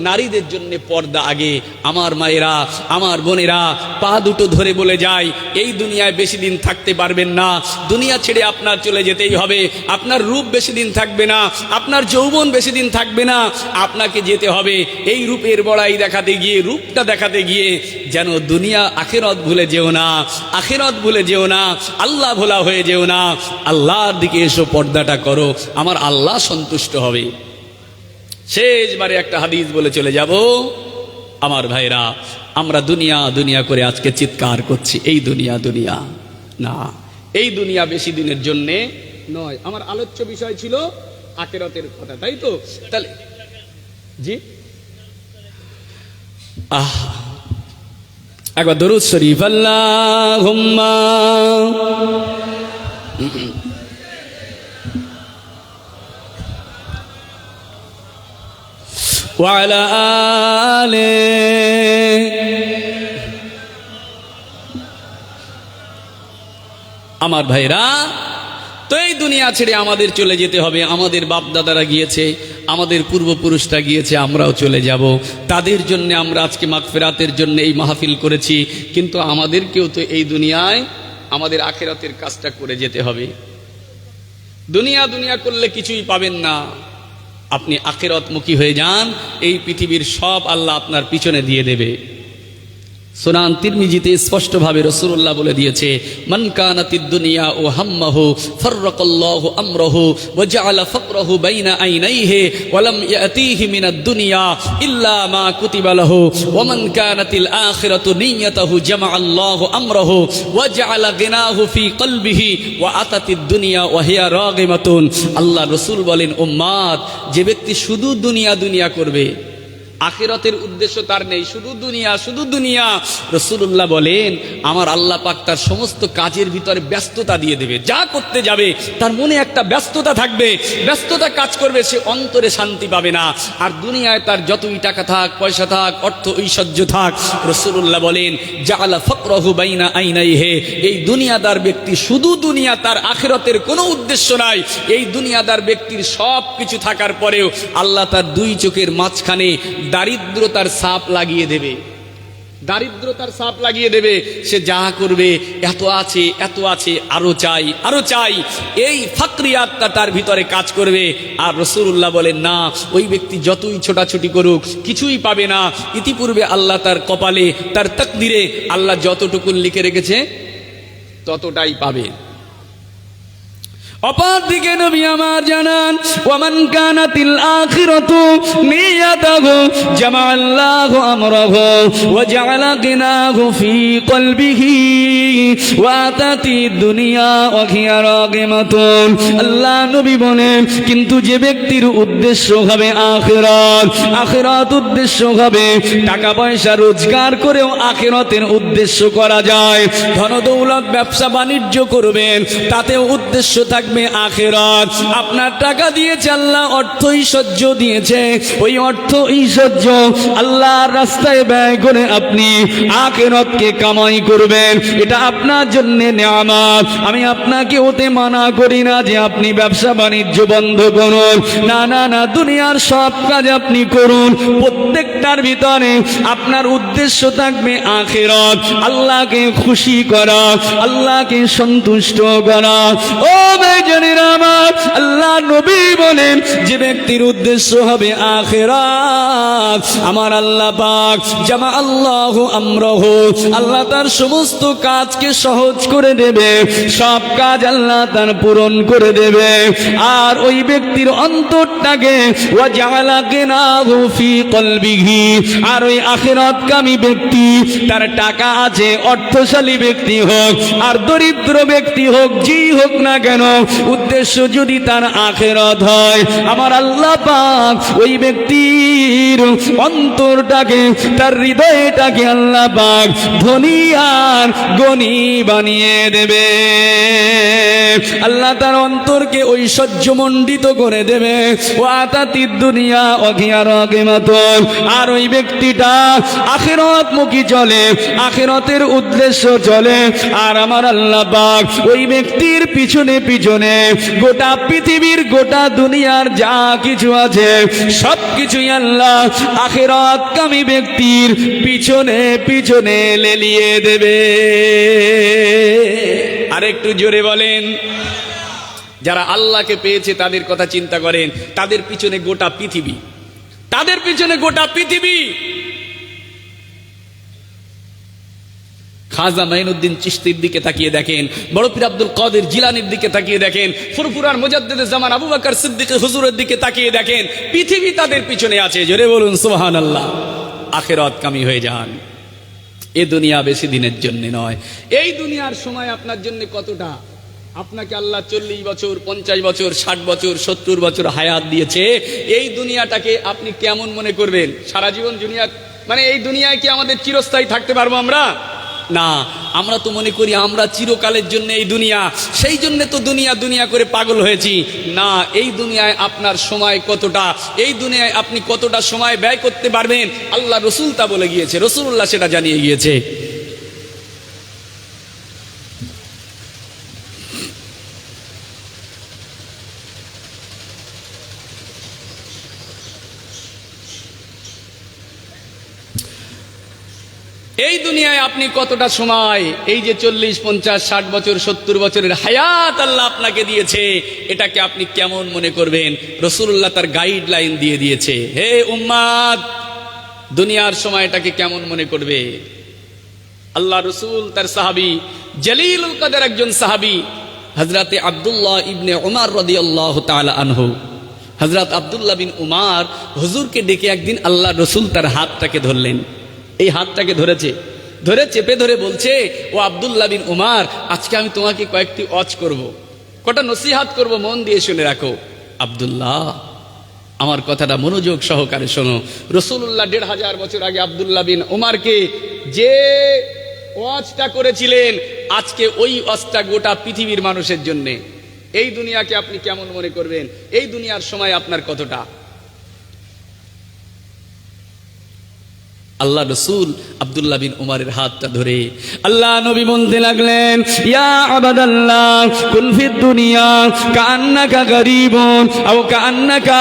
নারীদের জন্য পর্দা আগে। আমার মায়েরা, আমার বোনেরা, পা দুটো ধরে বলে যায়, এই দুনিয়ায় বেশি দিন থাকতে পারবেন না, দুনিয়া ছেড়ে আপনার চলে যেতেই হবে। আপনার রূপ বেশি দিন থাকবে না, আপনার যৌবন বেশি দিন থাকবে না, আপনাকে যেতে হবে। এই রূপের বড়াই দেখাতে গিয়ে, রূপটা দেখাতে গিয়ে যেন দুনিয়া আখিরাত ভুলে যেও না, আখিরাত ভুলে যেও না, আল্লাহ ভোলা হয়ে যেও না। আল্লাহর দিকে এসো, পর্দাটা করো, আমার আল্লাহ সন্তুষ্ট হবে। শেষবারে একটা হাদিস বলে চলে যাব। আমার ভাইরা, আমরা দুনিয়া দুনিয়া করে আজকে চিৎকার করছি, এই দুনিয়া দুনিয়া না, এই দুনিয়া বেশি দিনের জন্যে নয়। আমার আলোচ্য বিষয় ছিল আখিরাতের কথা, তাই তো? তাহলে জি, একবার দরুদ শরীফ, আল্লাহুম্মা ওয়া আলা আলি। আমার ভাইরা, তো এই দুনিয়া ছেড়ে আমাদের চলে যেতে হবে। আমাদের বাপ দাদারা গিয়েছে, আমাদের পূর্বপুরুষরা গিয়েছে, আমরাও চলে যাব। তাদের জন্য আমরা আজকে মাগফিরাতের জন্য এই মাহফিল করেছি, কিন্তু আমাদেরকেও তো এই দুনিয়ায় আমাদের আখিরাতের কাজটা করে যেতে হবে। দুনিয়া দুনিয়া করলে কিছুই পাবেন না। আপনি আখিরাতমুখী হয়ে যান, এই পৃথিবীর সব আল্লাহ আপনার পিছনে দিয়ে দেবে। সুনান তিরমিজিতে স্পষ্টভাবে রাসূলুল্লাহ বলে দিয়েছে, মান কানাতিদ দুনিয়া ও হাম্মাহু ফাররাকাল্লাহু আমরাহু ওয়া জাআলা ফাকরাহু বাইনা আইনাইহি ওয়া লাম ইয়াতিহি মিনাদ দুনিয়া ইল্লা মা কুতিবা লাহু ওয়া মান কানাতিল আখিরাতু নিয়্যাতুহু জামাআল্লাহু আমরাহু ওয়া জাআলা গিনাহু ফি কলবিহি ওয়া আতাতিদ দুনিয়া ওয়া হিয়া রাগিমাতুন। আল্লাহ রাসূল বলেন, উম্মাত, যে ব্যক্তি শুধু দুনিয়া দুনিয়া করবে, আখিরাতের উদ্দেশ্য তার নেই, শুধু দুনিয়া শুধু দুনিয়া, রাসূলুল্লাহ বলেন আমার আল্লাহ পাক তার সমস্ত কাজের ভিতরে ব্যস্ততা দিয়ে দেবে। যা করতে যাবে তার মনে একটা ব্যস্ততা থাকবে, ব্যস্ততা কাজ করবে, সে অন্তরে শান্তি পাবে না। আর দুনিয়ায় তার যতই টাকা থাক, পয়সা থাক, অর্থ ঐশ্বর্য থাক, রাসূলুল্লাহ বলেন জাআলা ফাকরাহু বাইনা আইনাইহি, এই দুনিয়াদার ব্যক্তি শুধু দুনিয়া, তার আখিরাতের কোনো উদ্দেশ্য নাই। এই দুনিয়াদার ব্যক্তির সব কিছু থাকার পরেও আল্লাহ তার দুই চোখের মাঝখানে দারিদ্রতার ছাপ লাগিয়ে দেবে, দারিদ্রতার ছাপ লাগিয়ে দেবে। সে যা করবে, এত আছে এত আছে, আরো চাই আরো চাই, এই ফাকরিয়াতটা তার ভিতরে কাজ করবে। আর রাসূলুল্লাহ বলেন না, ওই ব্যক্তি যতই ছোটাছুটি করুক কিছুই পাবে না। ইতিপূর্বে আল্লাহ তার কপালে, তার তাকদিরে আল্লাহ যতটুকু লিখে রেখেছে ততটাই পাবে। অপর দিকে নবী আমার জানান, ওয়ামান কানাতিল আখিরাতু নিয়াতাহু জামাআল্লাহু আমরাহু ওয়া জাআলা গিনাহু ফি কলবিহি ওয়া আতাতিদ দুনিয়া ওয়া হিয়া রাগিমাতুন। আল্লাহ নবী বলেন, কিন্তু যে ব্যক্তির উদ্দেশ্য হবে আখিরাত, আখিরাত উদ্দেশ্য হবে, টাকা পয়সা রোজগার করেও আখিরাতের উদ্দেশ্য করা যায়। ধন দৌলত, ব্যবসা বাণিজ্য করবেন, তাতেও উদ্দেশ্য থাকবে আখিরাত। আপনার টাকা দিয়েছে আল্লাহ, অর্থ ঐশ্বর্য দিয়েছে, ওই অর্থ ঐশ্বর্য আল্লাহর রাস্তায় ব্যয় করে আপনি আখিরাতকে কামাই করবেন, এটা আপনার জন্য নিয়ামত। আমি আপনাকে ওতে মানা করি না যে আপনি ব্যবসা বাণিজ্য বন্ধ করুন, না না না, দুনিয়ার সব কাজ আপনি করুন, প্রত্যেকটার ভিতরে আপনার উদ্দেশ্য থাকবে আখিরাত, আল্লাহকে খুশি করা, আল্লাহকে সন্তুষ্ট করা। ও ভাইজানেরা আমার, আল্লাহ নবী বলেন যে ব্যক্তির উদ্দেশ্য হবে আখিরাত, আমার আল্লাহ পাক জামা আল্লাহু আমরাহু, আল্লাহ তার সমস্ত কাজকে সহজ করে দেবে, সব কাজ আল্লাহ তার পূরণ করে দেবে। আর ওই ব্যক্তির অন্তরটাকে ওয়া জাআলা গিনাহু ফি কলবিহি, আর ওই আখিরাতকামী ব্যক্তি, তার টাকা আছে, অর্থশালী ব্যক্তি হোক আর দরিদ্র ব্যক্তি হোক, যেই হোক না কেন, উদ্দেশ্য যদি তার আখিরাত হয়, আমার আল্লাহ পাক ওই ব্যক্তির অন্তরটাকে, তার হৃদয়টাকে আল্লাহ পাক ধনী আর গনি বানিয়ে দেবে। আল্লাহ তার অন্তরকে ঐশ্বর্যমণ্ডিত করে দেবে। ও আতাতিদ দুনিয়া ওয়া হিয়া রাগিমাতুন, আর ওই ব্যক্তিটা আখিরাতমুখী চলে, আখিরাতের উদ্দেশ্য চলে। আর আমার আল্লাহ পাক ওই ব্যক্তির পিছনে পিছনে পিছনে গোটা পৃথিবীর গোটা দুনিয়ার যা কিছু আছে সব কিছুই আল্লাহ আখিরাতকামী ব্যক্তির পিছনে পিছনে লেলিয়ে দেবে। আরেকটু জোরে বলেন। যারা আল্লাহকে পেয়েছে তাদের কথা চিন্তা করেন, তাদের পিছনে গোটা পৃথিবী, তাদের পিছনে গোটা পৃথিবী। খাজা মাইনুদ্দিন চিশতির দিকে তাকিয়ে দেখেন, বড় পীর আব্দুল কাদের জিলানীর দিকে তাকিয়ে দেখেন, ফুরফুরার মুজাদ্দিদে জামান আবু বকর সিদ্দিক হুজুরের দিকে তাকিয়ে দেখেন, পৃথিবী তাদের পিছনে আছে। জোরে বলুন সুবহানাল্লাহ। আখিরাতকামী হয়ে যান। এ দুনিয়া বেশি দিনের জন্য নয়। এই দুনিয়ার সময় আপনার জন্য কতটা? আপনাকে আল্লাহ 40 বছর, 50 বছর, 60 বছর, 70 বছর হায়াত দিয়েছে। এই দুনিয়াটাকে আপনি কেমন মনে করবেন? সারা জীবন দুনিয়া, মানে এই দুনিয়ায় কি আমাদের চিরস্থায়ী থাকতে পারবো আমরা? না, আমরা তো মনে করি আমরা চিরকালের জন্য এই দুনিয়া, সেই জন্য তো দুনিয়া দুনিয়া করে পাগল হয়েছি। না, এই দুনিয়ায় আপনার সময় কতটা, এই দুনিয়ায় আপনি কতটা সময় ব্যয় করতে পারবেন, আল্লাহ রসুল তা বলে গিয়েছে, রসুল্লাহ সেটা জানিয়ে গিয়েছে। এই দুনিয়ায় আপনি কতটা সময়, এই যে 40, 50, 60 বছর, 70 বছরের হায়াত আল্লাহ আপনাকে দিয়েছে, এটাকে আপনি কেমন মনে করবেন? রাসূলুল্লাহ তার গাইডলাইন দিয়ে দিয়েছে। হে উম্মাত, দুনিয়ার সময়টাকে কেমন মনে করবে? আল্লাহ রসুল তার সাহাবী জলিলুল কদর একজন সাহাবী হযরতে আব্দুল্লাহ ইবনে উমর রাদিয়াল্লাহু তাআলা আনহু, হযরত আব্দুল্লাহ বিন উমর হুজুরকে ডেকে একদিন আল্লাহ রসুল তার হাতটাকে ধরলেন। এই হাতটাকে ধরে চেপে ধরে বলছে, ও আব্দুল্লাহ বিন উমর, আজকে আমি তোমাকে কয়েকটি ওয়াজ করব, কটা নসিহাত করব, মন দিয়ে শুনে রাখো। আব্দুল্লাহ, আমার কথাটা মনোযোগ সহকারে শোনো। রাসূলুল্লাহ 1500 বছর আগে আব্দুল্লাহ বিন উমরকে যে ওয়াজটা করেছিলেন, আজকে ওই ওয়াজটা গোটা পৃথিবীর মানুষের জন্য। এই দুনিয়াকে আপনি কেমন মনে করবেন? এই দুনিয়ার সময় আপনার কতটা? আল্লাহ রসুল আব্দুল্লাহ বিন উমরের হাতটা ধরে আল্লাহ নবী বলতে লাগলেন, ইয়া আবাদাল্লাহ কুন ফিদ দুনিয়া কান্নাকা গরীবুন আও কান্নাকা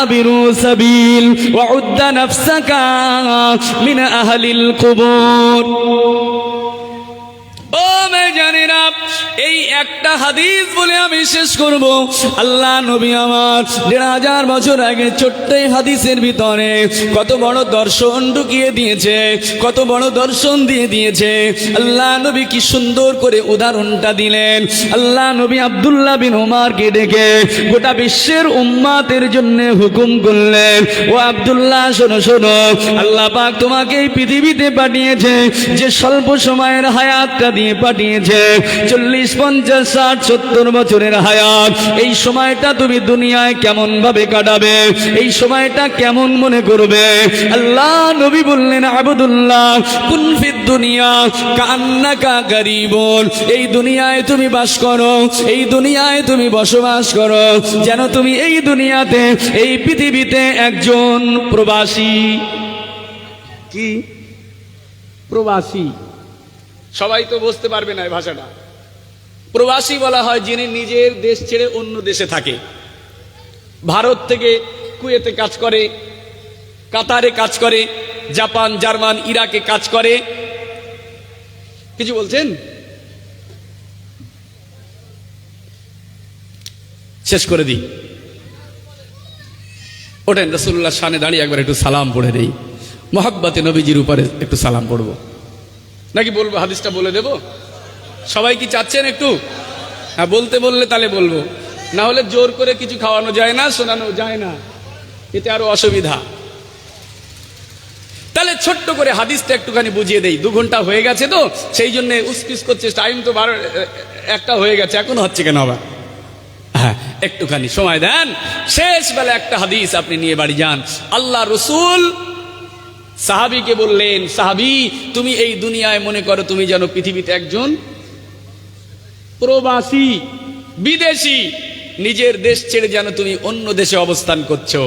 আবিরু সাবিল ওয়া উদ্দা নাফসাকা মিন আহলিল কুবুর। ও মেজানেরা, এই একটা হাদিস বলে আমি শেষ করব। আল্লাহ নবী আমার 1500 বছর আগে ছোট্ট হাদিসের ভিতরে কত বড় দর্শন ঢুকিয়ে দিয়েছে, কত বড় দর্শন দিয়ে দিয়েছে। আল্লাহ নবী কি সুন্দর করে উদাহরণটা দিলেন। আল্লাহ নবী আব্দুল্লাহ বিন উমরকে ডেকে গোটা বিশ্বের উম্মাতের জন্য হুকুম করলেন, ও আব্দুল্লাহ শোনো শোনো, আল্লাহ পাক তোমাকে এই পৃথিবীতে পাঠিয়েছে, যে স্বল্প সময়ের হায়াতটা দিয়ে পাঠিয়েছে, 40, 50, 60, 70 বছরের হায়াত। এই সময়টা তুমি দুনিয়ায় কেমন ভাবে কাটাবে? এই সময়টা কেমন মনে করবে? আল্লাহ নবী বললেন, আবদুল্লাহ কুন ফিদ দুনিয়া কান্নাকা গরীবুন, এই দুনিয়ায় তুমি বাস করো, এই দুনিয়ায় তুমি বসবাস করো, যেন তুমি এই দুনিয়াতে, এই পৃথিবীতে একজন প্রবাসী। কি প্রবাসী? সবাই তো বুঝতে পারবে না এই ভাষাটা। প্রবাসী বলা হয় যিনি নিজের দেশ ছেড়ে অন্য দেশে থাকে। ভারত থেকে কুয়েতে কাজ করে, কাতারে কাজ করে, জাপান, জার্মান, ইরাকে কাজ করে। কিছু বলছেন? শেষ করে দিই, ওঠেন রাসূলুল্লাহ শানে দাঁড়িয়ে একবার একটু সালাম পড়ে দেই। মোহাব্বতে নবীজির উপরে একটু সালাম পড়বো, নাকি বলবো? হাদিসটা বলে দেব? সবাই কি চাচ্ছেন একটু? হ্যাঁ, বলতে বললে তাহলে বলবো, না হলে জোর করে কিছু খাওয়ানো যায় না, শোনানো যায় না, এতে আরো অসুবিধা। তাহলে ছোট্ট করে হাদিসটা একটুখানি বুঝিয়ে দেই। 2 ঘন্টা হয়ে গেছে তো, সেই জন্য উসপিস করছে, টাইম তো 1টা হয়ে গেছে, এখন হচ্ছে কেন আবার? হ্যাঁ, একটুখানি সময় দেন। শেষ বেলা একটা হাদিস আপনি নিয়ে বাড়ি যান। আল্লাহ রসুল সাহাবীকে বললেন, সাহাবী, তুমি এই দুনিয়ায় মনে করো তুমি যেন পৃথিবীতে একজন প্রবাসী, বিদেশি, নিজের দেশ ছেড়ে যেন তুমি অন্য দেশে অবস্থান করছো।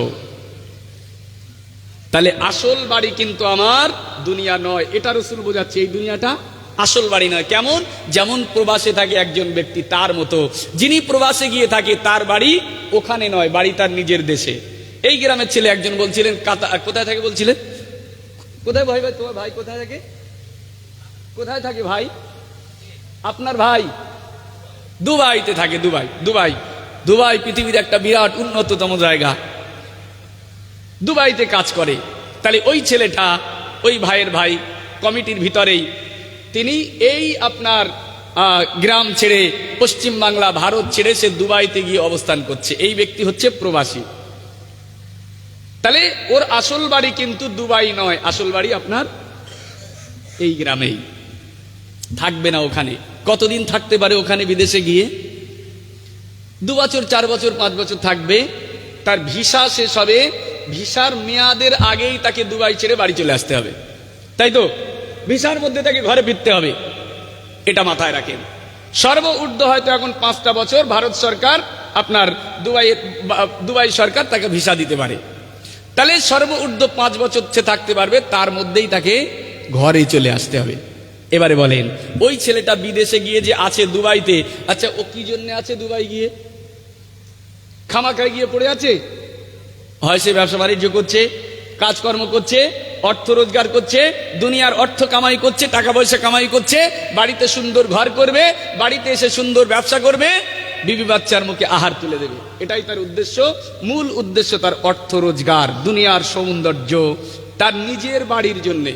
তাহলে আসল বাড়ি কিন্তু আমার দুনিয়া নয়, এটা রাসূল বোঝাচ্ছে। এই দুনিয়াটা আসল বাড়ি নয়। কেমন? যেমন প্রবাসে থাকে একজন ব্যক্তি তার মতো, যিনি প্রবাসে গিয়ে থাকে তার বাড়ি ওখানে নয়, বাড়ি তার নিজের দেশে। এই গ্রামের ছেলে একজন বলছিলেন কোথায় থাকে বলছিলেন? কোথায় ভাই? ভাই তোমার ভাই কোথায় থাকে? কোথায় থাকে ভাই আপনার? ভাই দুবাইতে থাকে। দুবাই পৃথিবীর একটা বিরাট উন্নততম জায়গা, দুবাইতে কাজ করে। তাহলে ওই ছেলেটা, ওই ভাইয়ের ভাই কমিটির ভিতরেই, তিনি এই আপনার গ্রাম ছেড়ে, পশ্চিম বাংলা ভারত ছেড়ে সে দুবাইতে গিয়ে অবস্থান করছে। এই ব্যক্তি হচ্ছে প্রবাসী। তাহলে ওর আসল বাড়ি কিন্তু দুবাই নয়, আসল বাড়ি আপনার এই গ্রামেই। থাকবে না ওখানে। কতদিন থাকতে পারে ওখানে বিদেশে গিয়ে? 2 বছর, 4 বছর, 5 বছর থাকবে। তার ভিসা শেষ হবে, ভিসার মেয়াদের আগেই তাকে দুবাই ছেড়ে বাড়ি চলে আসতে হবে, তাই তো? ভিসার মধ্যে তাকে ঘরে ফিরতে হবে, এটা মাথায় রাখেন। সর্বঊর্ধ্ব হয়তো এখন 5টা বছর ভারত সরকার, আপনার দুবাই সরকার তাকে ভিসা দিতে পারে। তাহলে সর্বঊর্ধ্ব 5 বছর সে থাকতে পারবে, তার মধ্যেই তাকে ঘরে চলে আসতে হবে। এবারে বলেন, ওই ছেলেটা বিদেশে গিয়ে যে আছে দুবাইতে, আচ্ছা ও কি জন্য আছে দুবাই গিয়ে? খামাখায় গিয়ে পড়ে আছে? হয় সে ব্যবসা বাণিজ্য করছে, কাজকর্ম করছে, অর্থ রোজগার করছে, দুনিয়ার অর্থ কামাই করছে, টাকা পয়সা কামাই করছে, বাড়িতে সুন্দর ঘর করবে, বাড়িতে এসে সুন্দর ব্যবসা করবে, বিবি বাচ্চার মুখে আহার তুলে দেবে, এটাই তার উদ্দেশ্য। মূল উদ্দেশ্য তার অর্থ রোজগার, দুনিয়ার সৌন্দর্য, তার নিজের বাড়ির জন্যে,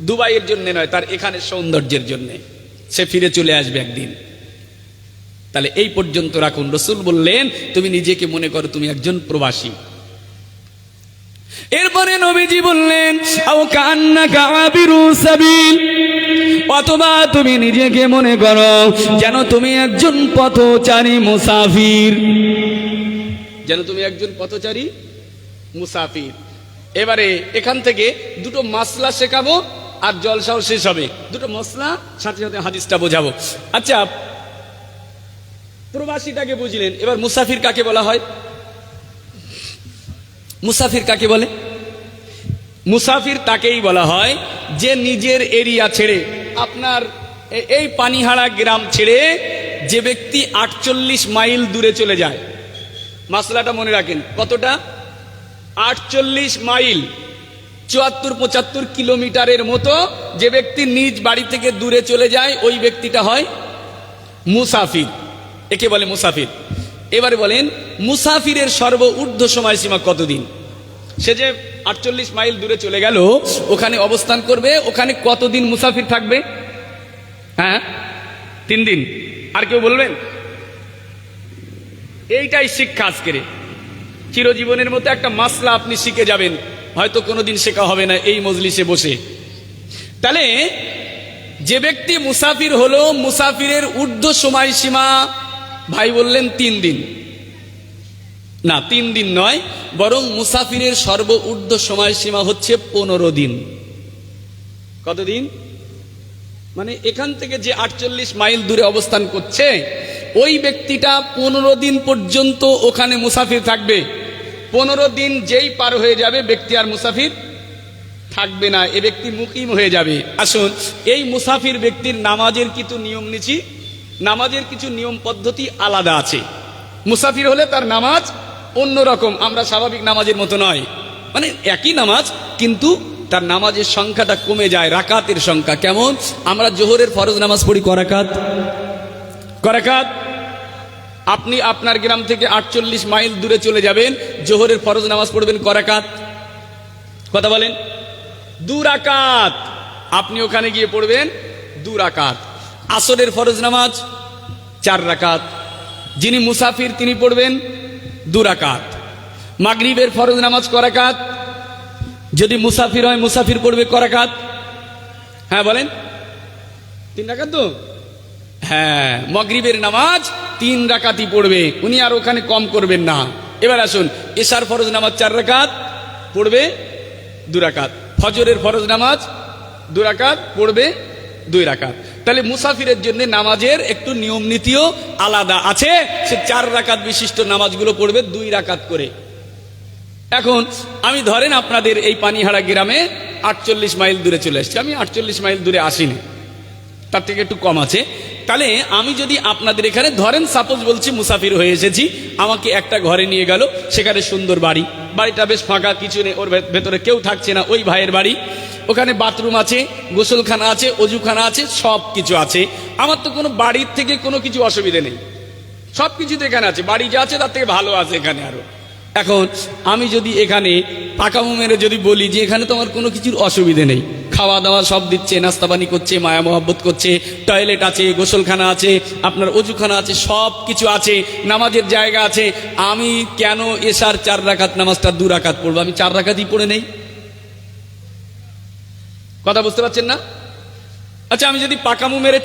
দুবাইয়ের জন্য নয়, তার এখানে সৌন্দর্যের জন্য সে ফিরে চলে আসবে একদিন। তাহলে এই পর্যন্ত রাখুন। রাসূল বললেন, তুমি নিজেকে মনে করো তুমি একজন প্রবাসী। এরপরে নবীজি বললেন, আও কান্নাকা আবিরু সাবিল, অথবা তুমি নিজেকে মনে করো যেন তুমি একজন পথচারী মুসাফির, যেন তুমি একজন পথচারী মুসাফির। এবারে এখান থেকে দুটো মাসলা শেখাবো আর জলসাও শেষ হবে। দুটো মশলা সাথে সাথে হাদিসটা বোঝাবো। আচ্ছা, প্রবাসীটাকে বুঝলেন, এবার মুসাফির কাকে বলা হয়? মুসাফির কাকে বলে? মুসাফির তাকেই বলা হয় যে নিজের এরিয়া ছেড়ে, আপনার এই পানিহাড়া গ্রাম ছেড়ে যে ব্যক্তি 48 মাইল দূরে চলে যায়। মাসলাটা মনে রাখেন, কতটা? 48 মাইল, 74-75 কিলোমিটারের মতো যে ব্যক্তি নিজ বাড়ি থেকে দূরে চলে যায়, ওই ব্যক্তিটা হয় মুসাফির, একে বলে মুসাফির। এবারে বলেন, মুসাফিরের সর্বঊর্ধ্ব সময়সীমা কতদিন? সে যে 48 মাইল দূরে চলে গেল, ওখানে অবস্থান করবে, ওখানে কতদিন মুসাফির থাকবে? হ্যাঁ, 3 দিন। আর কেউ বলবেন? এইটাই শিক্ষা আজকের, চিরজীবনের মতো একটা মাসলা আপনি শিখে যাবেন, হয়তো কোনোদিন শেখা হবে না এই মজলিসে বসে। তাহলে যে ব্যক্তি মুসাফির হলো, মুসাফিরের ঊর্ধ্ব সময়সীমা ভাই বললেন 3 দিন। না, 3 দিন নয়, বরং মুসাফিরের সর্বঊর্ধ্ব সময়সীমা হচ্ছে 15 দিন। কতদিন? মানে এখান থেকে যে 48 মাইল দূরে অবস্থান করছে, ওই ব্যক্তিটা 15 দিন পর্যন্ত ওখানে মুসাফির থাকবে। 15 দিন যেই পার হয়ে যাবে, ব্যক্তি আর মুসাফির থাকবে না, এ ব্যক্তি মুকিম হয়ে যাবে। আসুন, এই মুসাফির ব্যক্তির নামাজের কিছু নিয়ম নীতি, নামাজের কিছু নিয়ম পদ্ধতি আলাদা আছে। মুসাফির হলে তার নামাজ অন্যরকম, আমরা স্বাভাবিক নামাজের মতো নয়। মানে একই নামাজ, কিন্তু তার নামাজের সংখ্যাটা কমে যায়, রাকাতের সংখ্যা। কেমন? আমরা জোহরের ফরজ নামাজ পড়ি করাকাত, আপনি আপনার গ্রাম থেকে 48 মাইল দূরে চলে যাবেন, জোহরের ফরজ নামাজ পড়বেন করাকাত। কথা বলেন? 2 রাকাত। আপনি ওখানে গিয়ে পড়বেন 2 রাকাত। আসরের ফরজ নামাজ 4 রাকাত, যিনি মুসাফির তিনি পড়বেন 2 রাকাত। মাগরিবের ফরজ নামাজ করাকাত, যদি মুসাফির হয় মুসাফির পড়বে করাকাত। হ্যাঁ বলেন, 3 রাকাত তো? হ্যাঁ, মাগরিবের নামাজ 3 রাকাতই পড়বে, উনি আর ওখানে কম করবেন না। এবার আসুন, এশার ফরজ নামাজ 4 রাকাত, পড়বে 2 রাকাত। ফজরের ফরজ নামাজ 2 রাকাত, পড়বে 2 রাকাত। তাহলে মুসাফিরের জন্য নামাজের একটু নিয়ম নীতিও আলাদা আছে। সে 4 রাকাত বিশিষ্ট নামাজগুলো পড়বে 2 রাকাত করে। এখন আমি ধরেন আপনাদের এই পানিহাড়া গ্রামে 48 মাইল দূরে চলে এসেছি, আমি 48 মাইল দূরে আসিনি, তার থেকে একটু কম আছে। তাহলে আমি যদি আপনাদের এখানে ধরেন সাপোজ বলছি মুসাফির হয়ে এসেছি, আমাকে একটা ঘরে নিয়ে গেল, সেখানে সুন্দর বাড়ি, বাড়িটা বেশ ফাঁকা, কিছু নেই, ওর ভেতরে কেউ থাকছে না, ওই ভাইয়ের বাড়ি, ওখানে বাথরুম আছে, গোসলখানা আছে, অজুখানা আছে, সব কিছু আছে। আমার তো কোনো বাড়ির থেকে কোনো কিছু অসুবিধে নেই, সব কিছু তো এখানে আছে, বাড়ি যা আছে তার থেকে ভালো আছে এখানে আরো। এখন আমি যদি এখানে পাকামো মেরে যদি বলি যে এখানে তো আমার কোনো কিছুর অসুবিধে নেই, খাওয়া দাওয়া সব দিচ্ছে, নাস্তা পানি করছে, মায়া মহব্বত করছে, টয়লেট আছে, গোসলখানা আছে, আপনার অজুখানা আছে, সব কিছু আছে, নামাজের জায়গা আছে, আমি কেন এশার 4 রাকাত নামাজটা 2 রাকাত পড়বো? আমি 4 রাকাতই পড়ে নেই। কথা বুঝতে পারছেন না? আচ্ছা, আমি যদি পাকামো মেরে